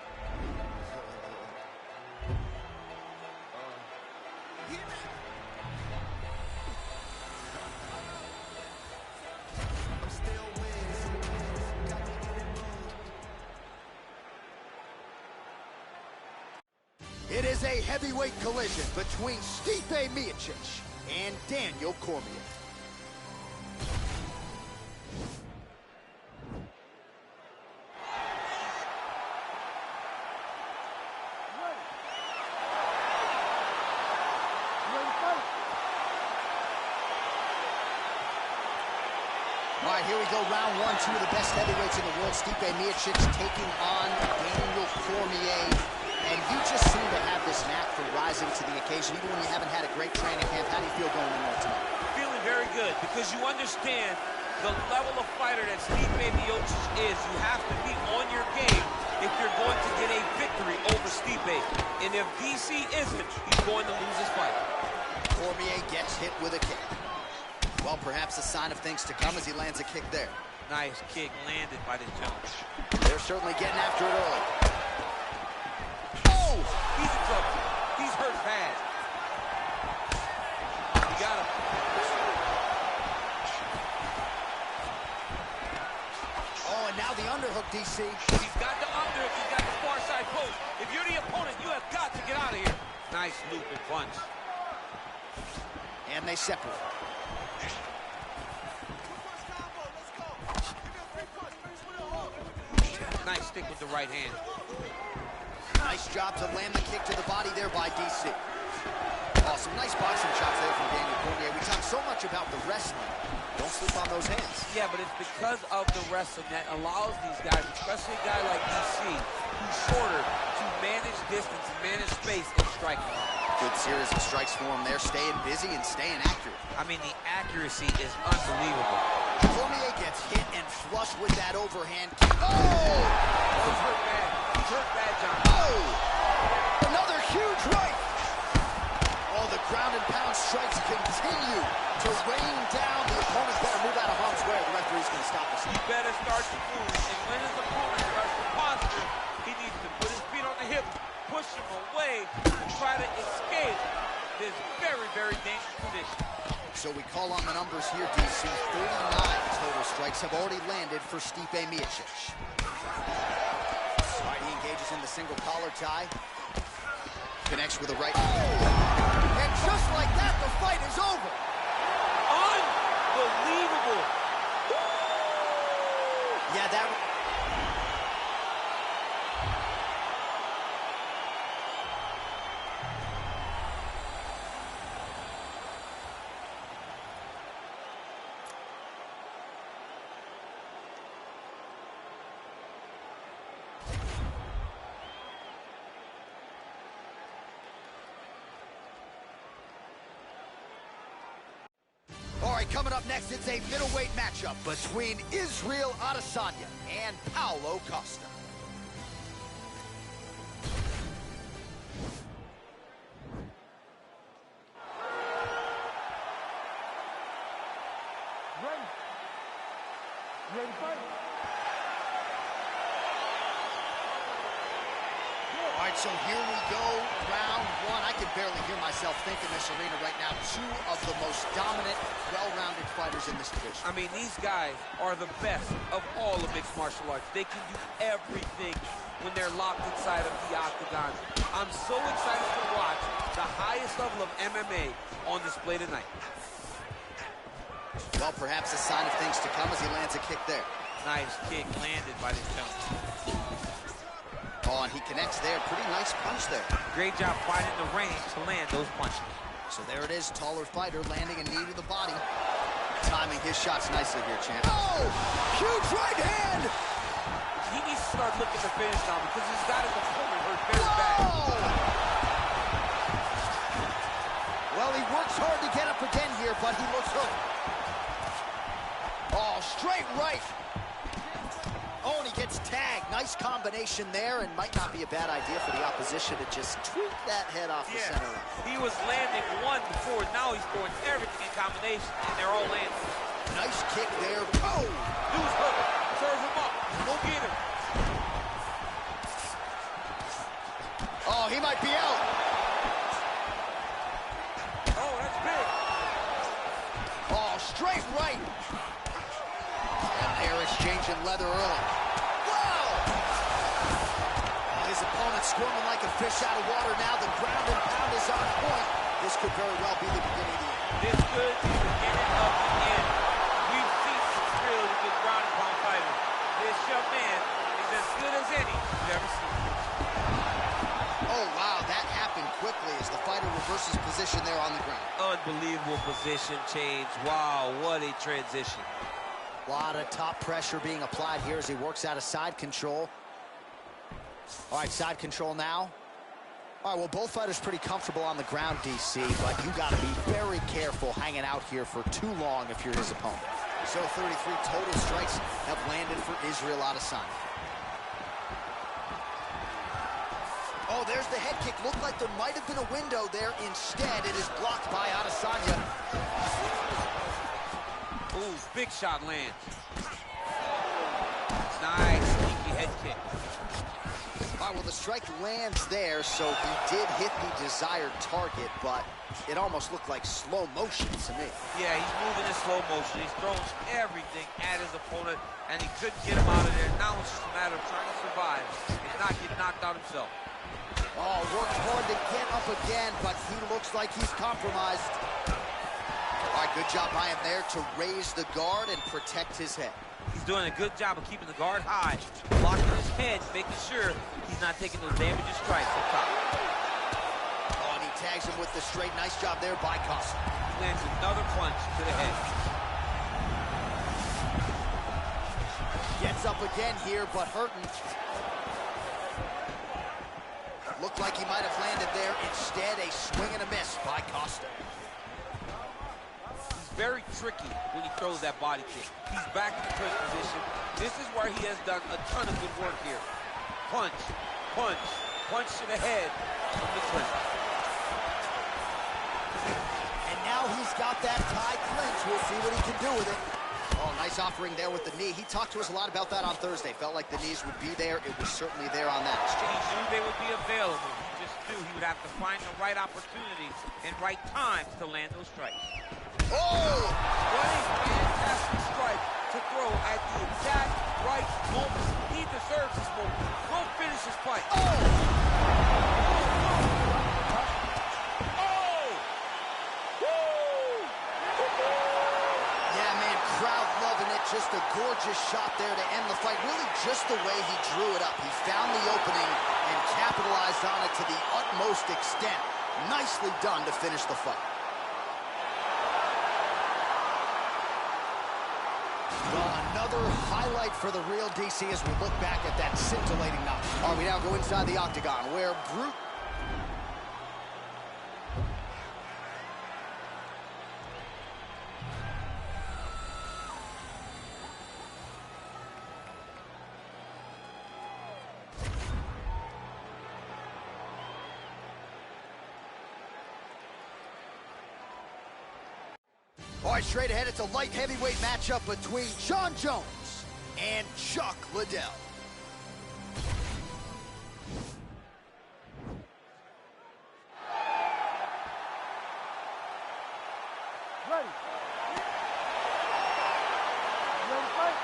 Speaker 6: It is a heavyweight collision between Stipe Miocic and Daniel Cormier. All right, here we go, round one. Two of the best heavyweights in the world. Stipe Miocic taking on Daniel Cormier. And you just seem to have this knack for rising to the occasion, even when you haven't had a great training camp. How do you feel going in there tonight?
Speaker 8: Feeling very good, because you understand the level of fighter that Stipe Miocic is. You have to be on your game if you're going to get a victory over Stipe. And if DC isn't, he's going to lose his fight.
Speaker 6: Cormier gets hit with a kick. Well, perhaps a sign of things to come as he lands a kick there.
Speaker 8: Nice kick landed by this gentleman.
Speaker 6: They're certainly getting after it early.
Speaker 8: Oh! He's in trouble. He's hurt bad. You got him.
Speaker 6: Oh, and now the underhook, DC.
Speaker 8: He's got the underhook. He's got the far side post. If you're the opponent, you have got to get out of here. Nice looping punch.
Speaker 6: And they separate.
Speaker 8: Nice stick with the right hand.
Speaker 6: Nice job to land the kick to the body there by DC. Oh, some nice boxing chops there from Daniel Cormier. We talk so much about the wrestling. Don't sleep on those hands.
Speaker 8: Yeah, but it's because of the wrestling that allows these guys, especially a guy like DC, who's shorter, to manage distance and manage space and striking.
Speaker 6: Good series of strikes for him there, staying busy and staying accurate.
Speaker 8: I mean, the accuracy is unbelievable.
Speaker 6: Cormier gets hit and flush with that overhand kick. Oh!
Speaker 8: He's hurt bad. He's hurt bad, John.
Speaker 6: Oh! Another huge right. Oh, the ground and pound strikes continue to rain down. The opponent's better move out of harm's way. The referee's going to stop us.
Speaker 8: He better start to move. And when his opponent starts to posture, he needs to put his feet on the hip, push him away, and try to escape this very, very dangerous position.
Speaker 6: So we call on the numbers here, DC. 39 total strikes have already landed for Stipe Miocic. All right, he engages in the single collar tie. Connects with a right. And just like that, the fight is over.
Speaker 8: Unbelievable.
Speaker 6: Yeah, that... All right, coming up next, it's a middleweight matchup between Israel Adesanya and Paulo Costa.
Speaker 3: Ready, fight.
Speaker 6: All right, so here we go, round one. I can barely hear myself think in this arena right now. Two of the most dominant, well-rounded fighters in this division.
Speaker 8: I mean, these guys are the best of all of mixed martial arts. They can do everything when they're locked inside of the octagon. I'm so excited to watch the highest level of MMA on display tonight.
Speaker 6: Well, perhaps a sign of things to come as he lands a kick there.
Speaker 8: Nice kick landed by this gentleman.
Speaker 6: Oh, and he connects there. Pretty nice punch there.
Speaker 8: Great job finding the range to land those punches.
Speaker 6: So there it is, taller fighter landing a knee to the body. Timing his shots nicely here, champ. Oh, huge right hand!
Speaker 8: He needs to start looking to finish now because he's got his opponent hurt very bad.
Speaker 6: Well, he works hard to get up again here, but he looks hurt. Oh, straight right. Oh, and he gets tagged. Nice combination there, and might not be a bad idea for the opposition to just tweak that head off the center line.
Speaker 8: He was landing one before, now he's throwing everything in combination, and they're all landing.
Speaker 6: Nice kick there. Oh!
Speaker 8: News hook. Serve him up. Go get him.
Speaker 6: Oh, he might be out.
Speaker 8: Oh, that's big.
Speaker 6: Oh, straight right. And they're exchanging leather early. Whoa! His opponent squirming like a fish out of water now. The ground and pound is on point. This could very well be the beginning of the end.
Speaker 8: This could be the beginning of the end. We've seen some really good ground and pound fighters. This young man is as good as any you've ever seen.
Speaker 6: Oh, wow, that happened quickly as the fighter reverses position there on the ground.
Speaker 8: Unbelievable position change. Wow, what a transition.
Speaker 6: A lot of top pressure being applied here as he works out of side control. All right, side control now. All right, well, both fighters pretty comfortable on the ground, DC, but you got to be very careful hanging out here for too long if you're his opponent. So 33 total strikes have landed for Israel Adesanya. Oh, there's the head kick. Looked like there might have been a window there. Instead, it is blocked by Adesanya.
Speaker 8: Ooh, big shot lands. Nice, sneaky head kick.
Speaker 6: All right, well, the strike lands there, so he did hit the desired target, but it almost looked like slow motion to me.
Speaker 8: Yeah, he's moving in slow motion. He's throwing everything at his opponent, and he couldn't get him out of there. Now it's just a matter of trying to survive and not get knocked out himself.
Speaker 6: Oh, worked hard to get up again, but he looks like he's compromised. All right, good job by him there to raise the guard and protect his head.
Speaker 8: He's doing a good job of keeping the guard high, blocking his head, making sure he's not taking those damaging strikes up top.
Speaker 6: Oh, and he tags him with the straight. Nice job there by Costa.
Speaker 8: Lands another punch to the head.
Speaker 6: Gets up again here, but hurting. Looked like he might have landed there. Instead, a swing and a miss by Costa.
Speaker 8: Very tricky when he throws that body kick. He's back in the clinch position. This is where he has done a ton of good work here. Punch, punch, punch to the head from the clinch.
Speaker 6: And now he's got that tie clinch. We'll see what he can do with it. Oh, nice offering there with the knee. He talked to us a lot about that on Thursday. Felt like the knees would be there. It was certainly there on that exchange.
Speaker 8: He knew they would be available. He just knew he would have to find the right opportunity and right times to land those strikes.
Speaker 6: Oh!
Speaker 8: What a fantastic strike to throw at the exact right moment. He deserves this moment. Go finish his fight.
Speaker 6: Oh!
Speaker 8: Oh! Woo!
Speaker 6: Yeah, man, crowd loving it. Just a gorgeous shot there to end the fight. Really just the way he drew it up. He found the opening and capitalized on it to the utmost extent. Nicely done to finish the fight. Well, another highlight for the real DC as we look back at that scintillating night. All right, we now go inside the octagon where Brute... All right, straight ahead, it's a light heavyweight matchup between Jon Jones and Chuck Liddell.
Speaker 10: Ready. You ready to fight?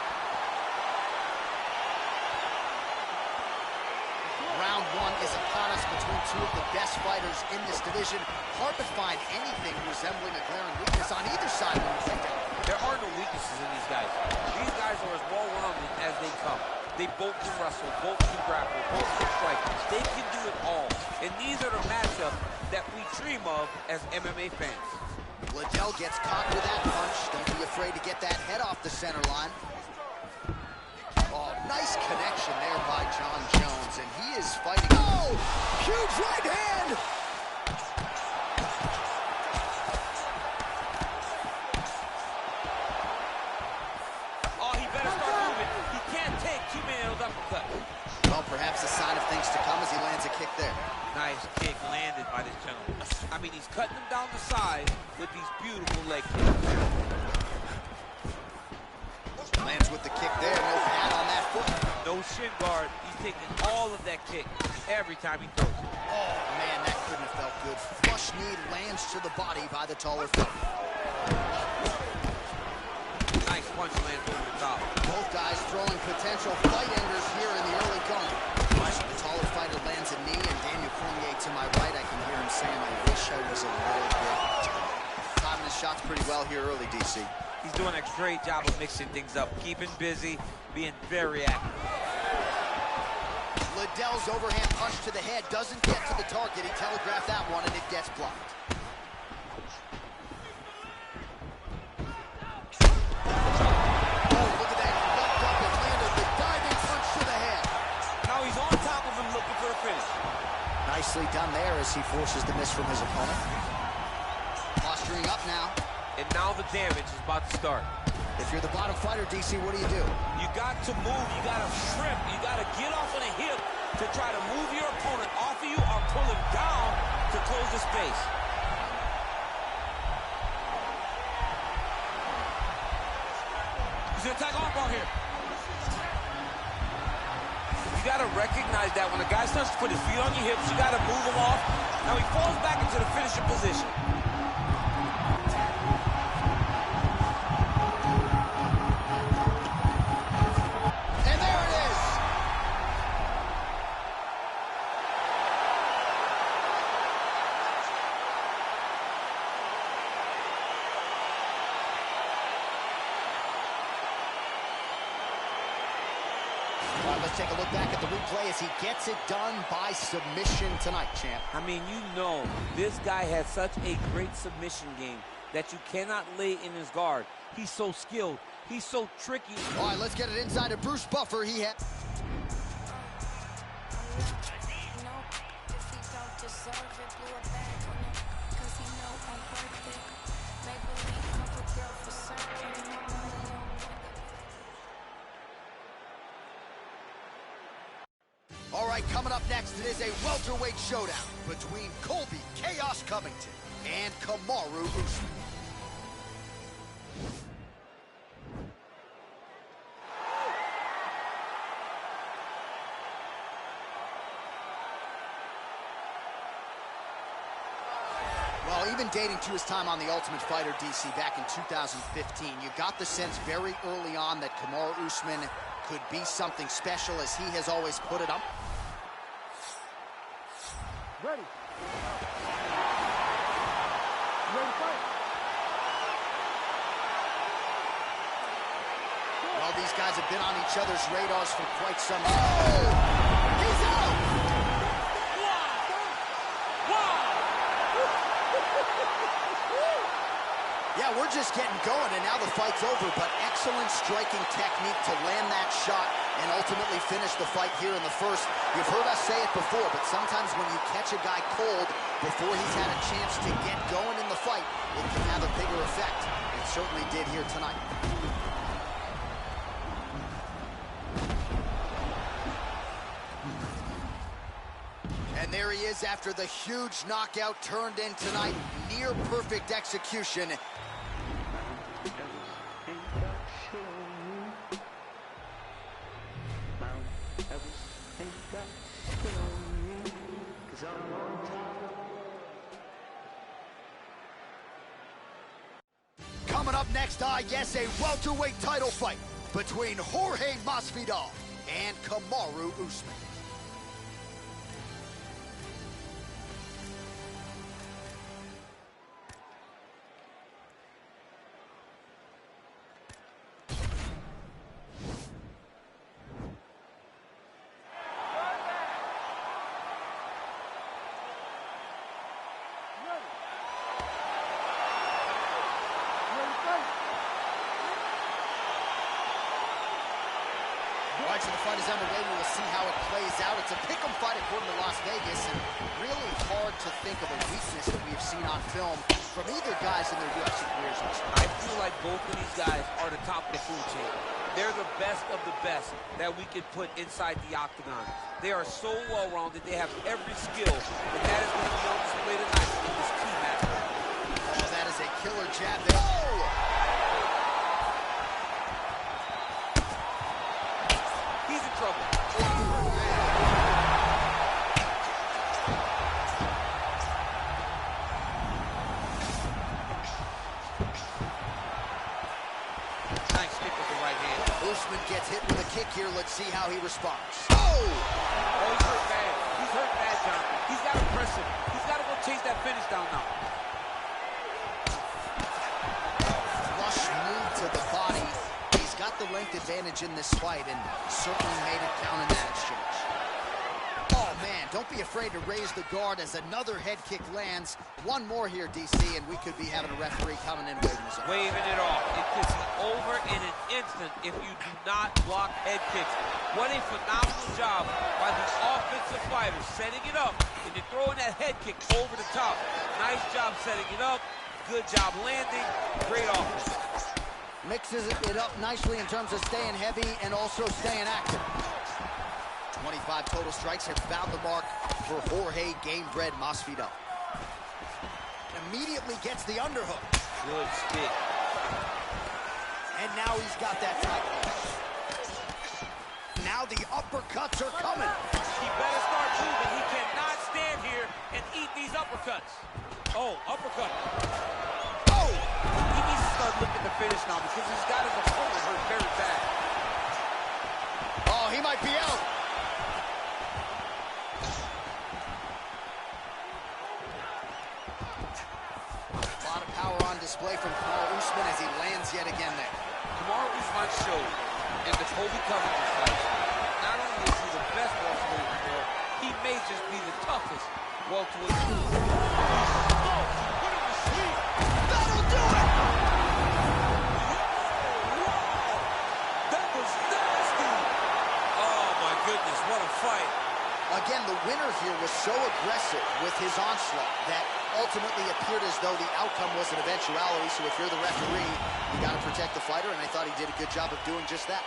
Speaker 6: Round one is upon us between two of the best fighters in this division. Hard to find anything resembling a glaring weakness on either side when you think that.
Speaker 8: There are no weaknesses in these guys. These guys are as well-rounded as they come. They both can wrestle, both can grapple, both can strike. They can do it all. And these are the matchups that we dream of as MMA fans.
Speaker 6: Liddell gets caught with that punch. Don't be afraid to get that head off the center line. Oh, nice connection there by Jon Jones, and he is fighting. Oh, huge right hand!
Speaker 8: Oh, he better start moving. He can't take too many of those uppercuts.
Speaker 6: Well, perhaps a sign of things to come as he lands a kick there.
Speaker 8: Nice kick landed by this gentleman. I mean, he's cutting them down the side with these beautiful leg kicks.
Speaker 6: Lands with the kick there, no pad on that foot.
Speaker 8: No shin guard. He's taking all of that kick every time he throws it.
Speaker 6: Oh, man, that couldn't have felt good. Flush knee lands to the body by the taller fighter.
Speaker 8: Nice punch lands over the top.
Speaker 6: Both guys throwing potential fight enders here in the early going. The taller fighter lands a knee, and Daniel Cormier to my right, I can hear him saying, I wish I was a little bit. Timing his shots pretty well here early, DC.
Speaker 8: He's doing a great job of mixing things up, keeping busy, being very active.
Speaker 6: Liddell's overhand punch to the head doesn't get to the target. He telegraphed that one, and it gets blocked. Oh, look at that. He leapt up and landed the diving punch to the head.
Speaker 8: Now he's on top of him looking for the finish. Nicely done there as he forces the miss from his opponent.
Speaker 6: Posturing up now.
Speaker 8: And now the damage is about to start.
Speaker 6: If you're the bottom fighter, DC, what do you do?
Speaker 8: You got to move, you got to shrimp, you got to get off on a hip to try to move your opponent off of you or pull him down to close the space. He's going to attack armbar here. You got to recognize that when a guy starts to put his feet on your hips, you got to move him off. Now he falls back into the finishing position.
Speaker 6: Let's take a look back at the replay as he gets it done by submission tonight, champ.
Speaker 8: I mean, you know, this guy has such a great submission game that you cannot lay in his guard. He's so skilled. He's so tricky.
Speaker 6: All right, let's get it inside of Bruce Buffer. He had... All right, coming up next, it is a welterweight showdown between Colby Chaos Covington and Kamaru Usman. Well, even dating to his time on The Ultimate Fighter, DC, back in 2015, you got the sense very early on that Kamaru Usman could be something special, as he has always put it up.
Speaker 10: Ready. Ready to fight.
Speaker 6: Well, these guys have been on each other's radars for quite some time. Oh! He's out! Yeah, we're just getting going, and now the fight's over, but excellent striking technique to land that shot and ultimately finish the fight here in the first. You've heard us say it before, but sometimes when you catch a guy cold before he's had a chance to get going in the fight, it can have a bigger effect. It certainly did here tonight. And there he is after the huge knockout turned in tonight. Near perfect execution. Coming up next, I guess, a welterweight title fight between Jorge Masvidal and Kamaru Usman. All right, so the fight is underway. We will see how it plays out. It's a pick'em fight according to Las Vegas, and really hard to think of a weakness that we have seen on film from either guys in their UFC careers.
Speaker 8: I feel like both of these guys are the top of the food chain. They're the best of the best that we could put inside the octagon. They are so well-rounded. They have every skill, and that is going to be on display tonight in this key match.
Speaker 6: Oh, that is a killer jab there. Oh!
Speaker 8: He's in trouble.
Speaker 6: Usman gets hit with a kick here. Let's see how he responds. Oh!
Speaker 8: Oh, he's hurt bad. He's hurt bad, John. He's got to press him. He's got to go chase that finish down now.
Speaker 6: Flush move to the body. He's got the length advantage in this fight and certainly made it count in that exchange. Oh, man, don't be afraid to raise the guard as another head kick lands. One more here, DC, and we could be having a referee coming in waving his arm.
Speaker 8: Waving it off. It could be over in an instant if you do not block head kicks. What a phenomenal job by the offensive fighters, setting it up, and then throwing that head kick over the top. Nice job setting it up. Good job landing. Great offense.
Speaker 6: Mixes it up nicely in terms of staying heavy and also staying active. 25 total strikes have found the mark for Jorge Gamebred Masvidal. Immediately gets the underhook.
Speaker 8: Good spin.
Speaker 6: And now he's got that tight. Now the uppercuts are coming.
Speaker 8: He better start moving. He cannot stand here and eat these uppercuts. Oh, uppercut.
Speaker 6: Oh!
Speaker 8: He needs to start looking to finish now because he's got his opponent hurt very bad.
Speaker 6: Oh, he might be out. A lot of power on display from Kamaru Usman as he lands yet again there.
Speaker 8: Kamaru Usman showed in the Colby Covington fight, not only is he the best welterweight in the world, he may just be the toughest welterweight.
Speaker 6: That'll do it!
Speaker 8: That was nasty! Oh my goodness, what a fight.
Speaker 6: Again, the winner here was so aggressive with his onslaught that ultimately appeared as though the outcome was an eventuality. So if you're the referee, you got to protect the fighter, and I thought he did a good job of doing just that.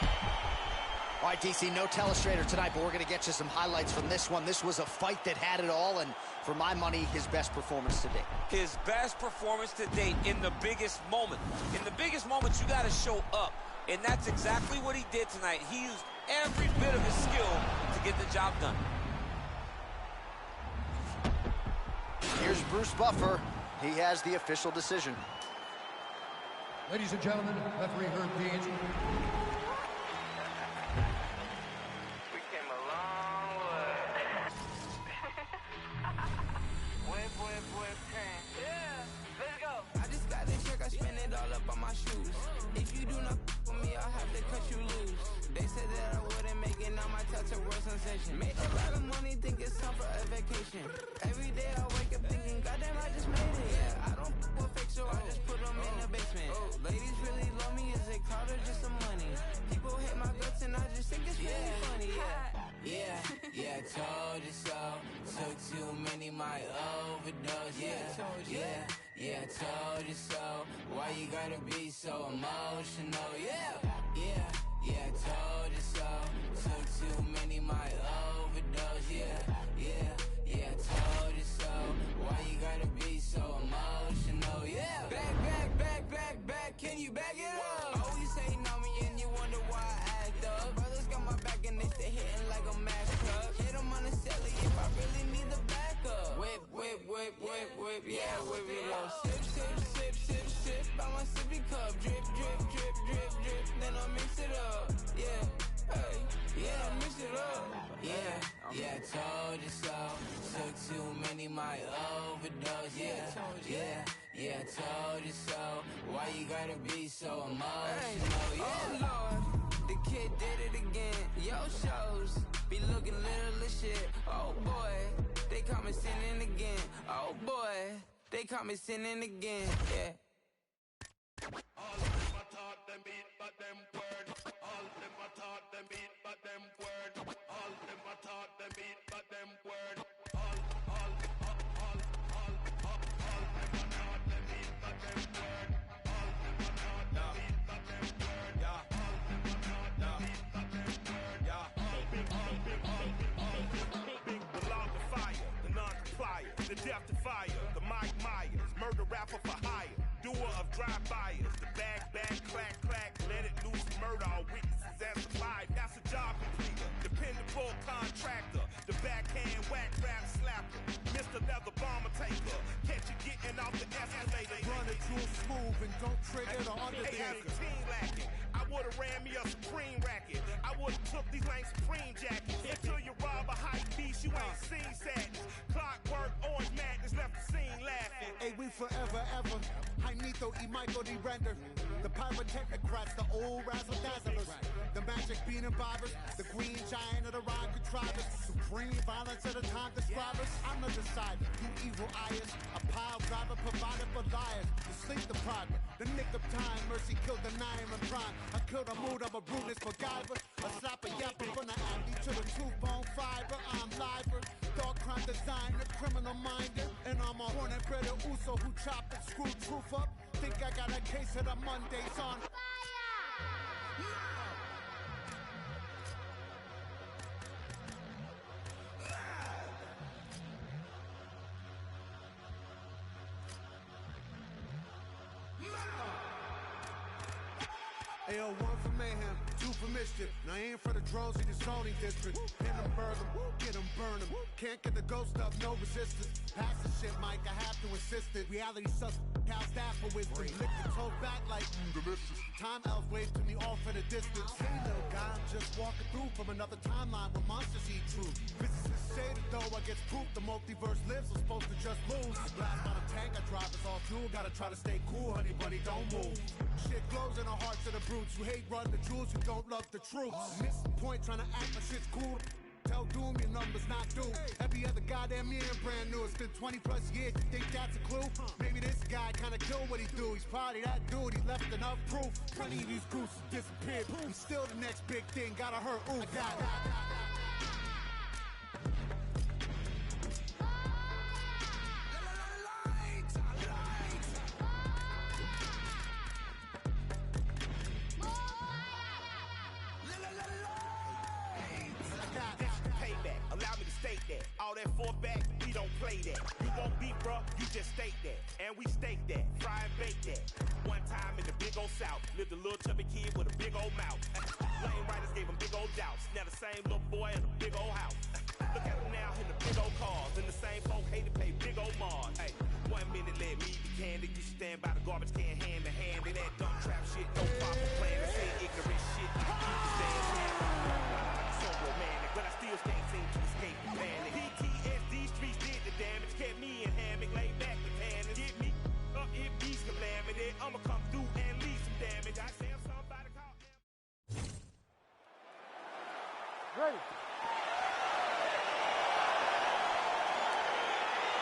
Speaker 6: All right, DC, no telestrator tonight, but we're going to get you some highlights from this one. This was a fight that had it all, and for my money, his best performance to date.
Speaker 8: His best performance to date in the biggest moment. In the biggest moments, you got to show up, and that's exactly what he did tonight. He used every bit of his skill to get the job done.
Speaker 6: Here's Bruce Buffer. He has the official decision.
Speaker 7: Ladies and gentlemen, referee Herb Deans.
Speaker 11: We came a long way. Whip, yeah, let's go. I just got this check, I spend it all up on my shoes. If you do not f with me, I'll have to cut you loose. They said that I wouldn't make it, now my touch a world sensation. Made a lot of money, think it's time for a vacation. Every day I wake up thinking, goddamn, I just made it. Yeah, I don't f with fake, so I just put them in the basement. Ladies really love me, is it clout or just some money? People hate my guts and I just think it's really funny. Yeah, told you so. Took too many, my overdose. Told you so. Why you gotta be so emotional? Yeah, told you so. Took too many, my overdose. Yeah, told you so. Why you gotta be so emotional? Yeah. Back, can you back it up? Always hating on me and you wonder why I act up. Brothers got my back and they stay hitting like a Mac truck. Hit them on the celly if I really need the backup. Whip, yeah, whip it up. Sip, by my sippy cup. Drip, then I mix it up. I mix it up. Yeah, told you so. Took too many, my overdose. Yeah, told you so. Why you gotta be so emotional? Oh Lord, the kid did it again. Yo shows be looking little as shit. Oh boy, they caught me sinning again. Oh boy, they caught me sinning again. Yeah.
Speaker 3: All of them I taught them beat, but them word. All of them I taught them beat, but them word. All of them I taught them beat, but them word. All them I taught them beat, but them word. All them I taught them beat, but them word. All them I taught them beat, but them word. Big belong to fire, the non-complier, the death defier, the Mike Myers, murder rapper for hire. Doer of drive-bys, the bag, clack, let it loose, murder all witnesses as alive. That's a job completer, dependable contractor, the backhand whack rap slapper, Mr. Leather Bomber taker, catch you getting off the escalator.
Speaker 12: Run it too smooth and don't trigger the undertaker.
Speaker 3: Hey, as a teen lacking, I would've ran me a Supreme rack.
Speaker 12: These lanes supreme jackets. Until you rob a hype beast, you ain't seen sadness. Clockwork, orange madness, left the scene laughing.
Speaker 13: Hey, we forever, ever. Jaimito y Michael D. Render. The pyrotechnocrats, the old razzle-dazzlers. The magic bean imbibers. The green giant of the rhyme contrivers. Supreme violence of the time describers. I'm the decider, you evil eyes. A pile driver provided for liars. The sleep deprived, the nick of time. Mercy killed the nine and prime. I killed a mood, I'm a brutalist MacGyver. A slapper yapper from the athlete to the tooth-bone fiber. I'm liver. Dark crime designer, criminal minded. And I'm a born and bred Uso who chop and screw truth up. Think I got a case of the Mondays on fire. Ayo, 1 for mayhem, 2 for mischief. Now I ain't for the drones in the zoning district. Hit them, burn them, get them, burn them. Can't get the ghost up, no resistance. Pass the shit, Mike, I have to insist it. Reality sucks, cow staff for wisdom. Lick the toe back like delicious. Time elves wave to me off in the distance. Hey, little guy, I'm just walking through from another timeline where monsters eat truth. Physicists say that though I get proof the multiverse lives, I'm supposed to just lose. Blast on a tank, I drive us all fuel. Gotta try to stay cool, honey bunny, don't move. Shit glows in the hearts of the brutes who hate run the jewels, who don't love the troops. Missing point, trying to act like shit's cool. Tell Doom your numbers not due. Every other goddamn year brand new. It's been 20 plus years, you think that's a clue? Maybe this guy kinda killed what he do. He's probably that dude, he left enough proof. Plenty of these gooses disappeared. He's still the next big thing, gotta hurt, ooh,
Speaker 12: all that for back, we don't play that. You won't beat, bruh, you just state that. And we stake that, fry and bake that. One time in the big old South, lived a little chubby kid with a big old mouth. Lane riders gave him big old doubts. Now the same little boy in a big old house. Look at him now in the big old cars. And the same folk hate to pay big old Mars. Hey, 1 minute let me be candid. You stand by the garbage can hand to hand. And that dumb trap shit, no proper plan. This ain't ignorant shit. You can stand here. So romantic, but I still can't seem to escape the panic. PTSD streets did the damage, kept me in hammock, laid back with panic. Get me up, it be calamity. I'ma come through and leave some damage. I say I'm somebody call him.
Speaker 10: Ready.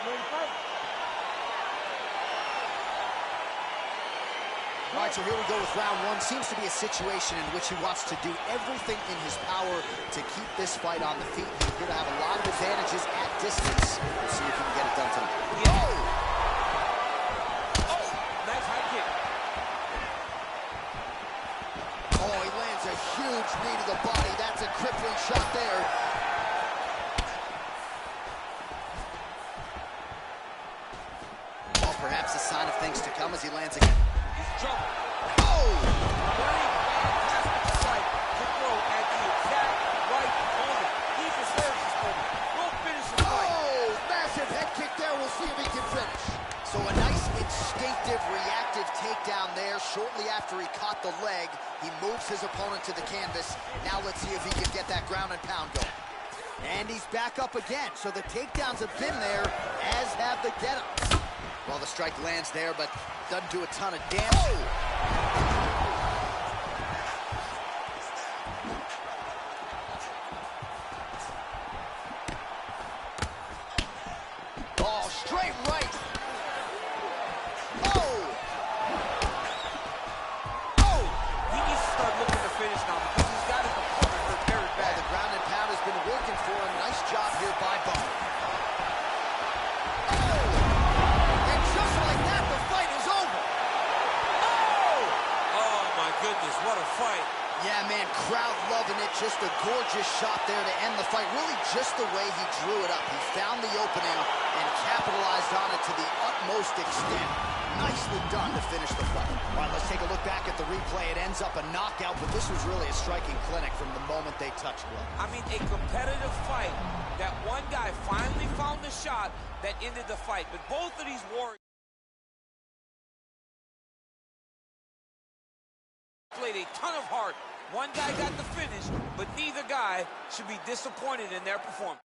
Speaker 10: Ready to fight?
Speaker 6: All right, so here we go with round one. Seems to be a situation in which he wants to do everything in his power to keep this fight on the feet. He's going to have a lot of advantages at distance. We'll see if he can get it done tonight.
Speaker 8: Yeah. Oh, nice high kick.
Speaker 6: Oh, he lands a huge knee to the body. That's a crippling shot there. Well, perhaps a sign of things to come as he lands again.
Speaker 8: Trouble.
Speaker 6: Oh!
Speaker 8: Very fantastic strike to throw at the exact right moment. He deserves this moment. Go finish the fight.
Speaker 6: Oh! Massive head kick there. We'll see if he can finish. So a nice instinctive, reactive takedown there. Shortly after he caught the leg, he moves his opponent to the canvas. Now let's see if he can get that ground and pound going. And he's back up again. So the takedowns have been there, as have the get-ups. Well, the strike lands there, but doesn't do a ton of damage. Oh, straight right. Oh!
Speaker 8: Oh! He needs to start looking to finish now because he's got his opponent hurt very bad.
Speaker 6: The ground and pound has been working for him. Nice job here by Bone.
Speaker 8: Goodness, what a fight.
Speaker 6: Yeah, man, crowd loving it. Just a gorgeous shot there to end the fight. Really just the way he drew it up. He found the opening and capitalized on it to the utmost extent. Nicely done to finish the fight. All right, let's take a look back at the replay. It ends up a knockout, but this was really a striking clinic from the moment they touched gloves.
Speaker 8: I mean, a competitive fight. That one guy finally found the shot that ended the fight. But both of these warriors played a ton of heart One guy got the finish, but neither guy should be disappointed in their performance.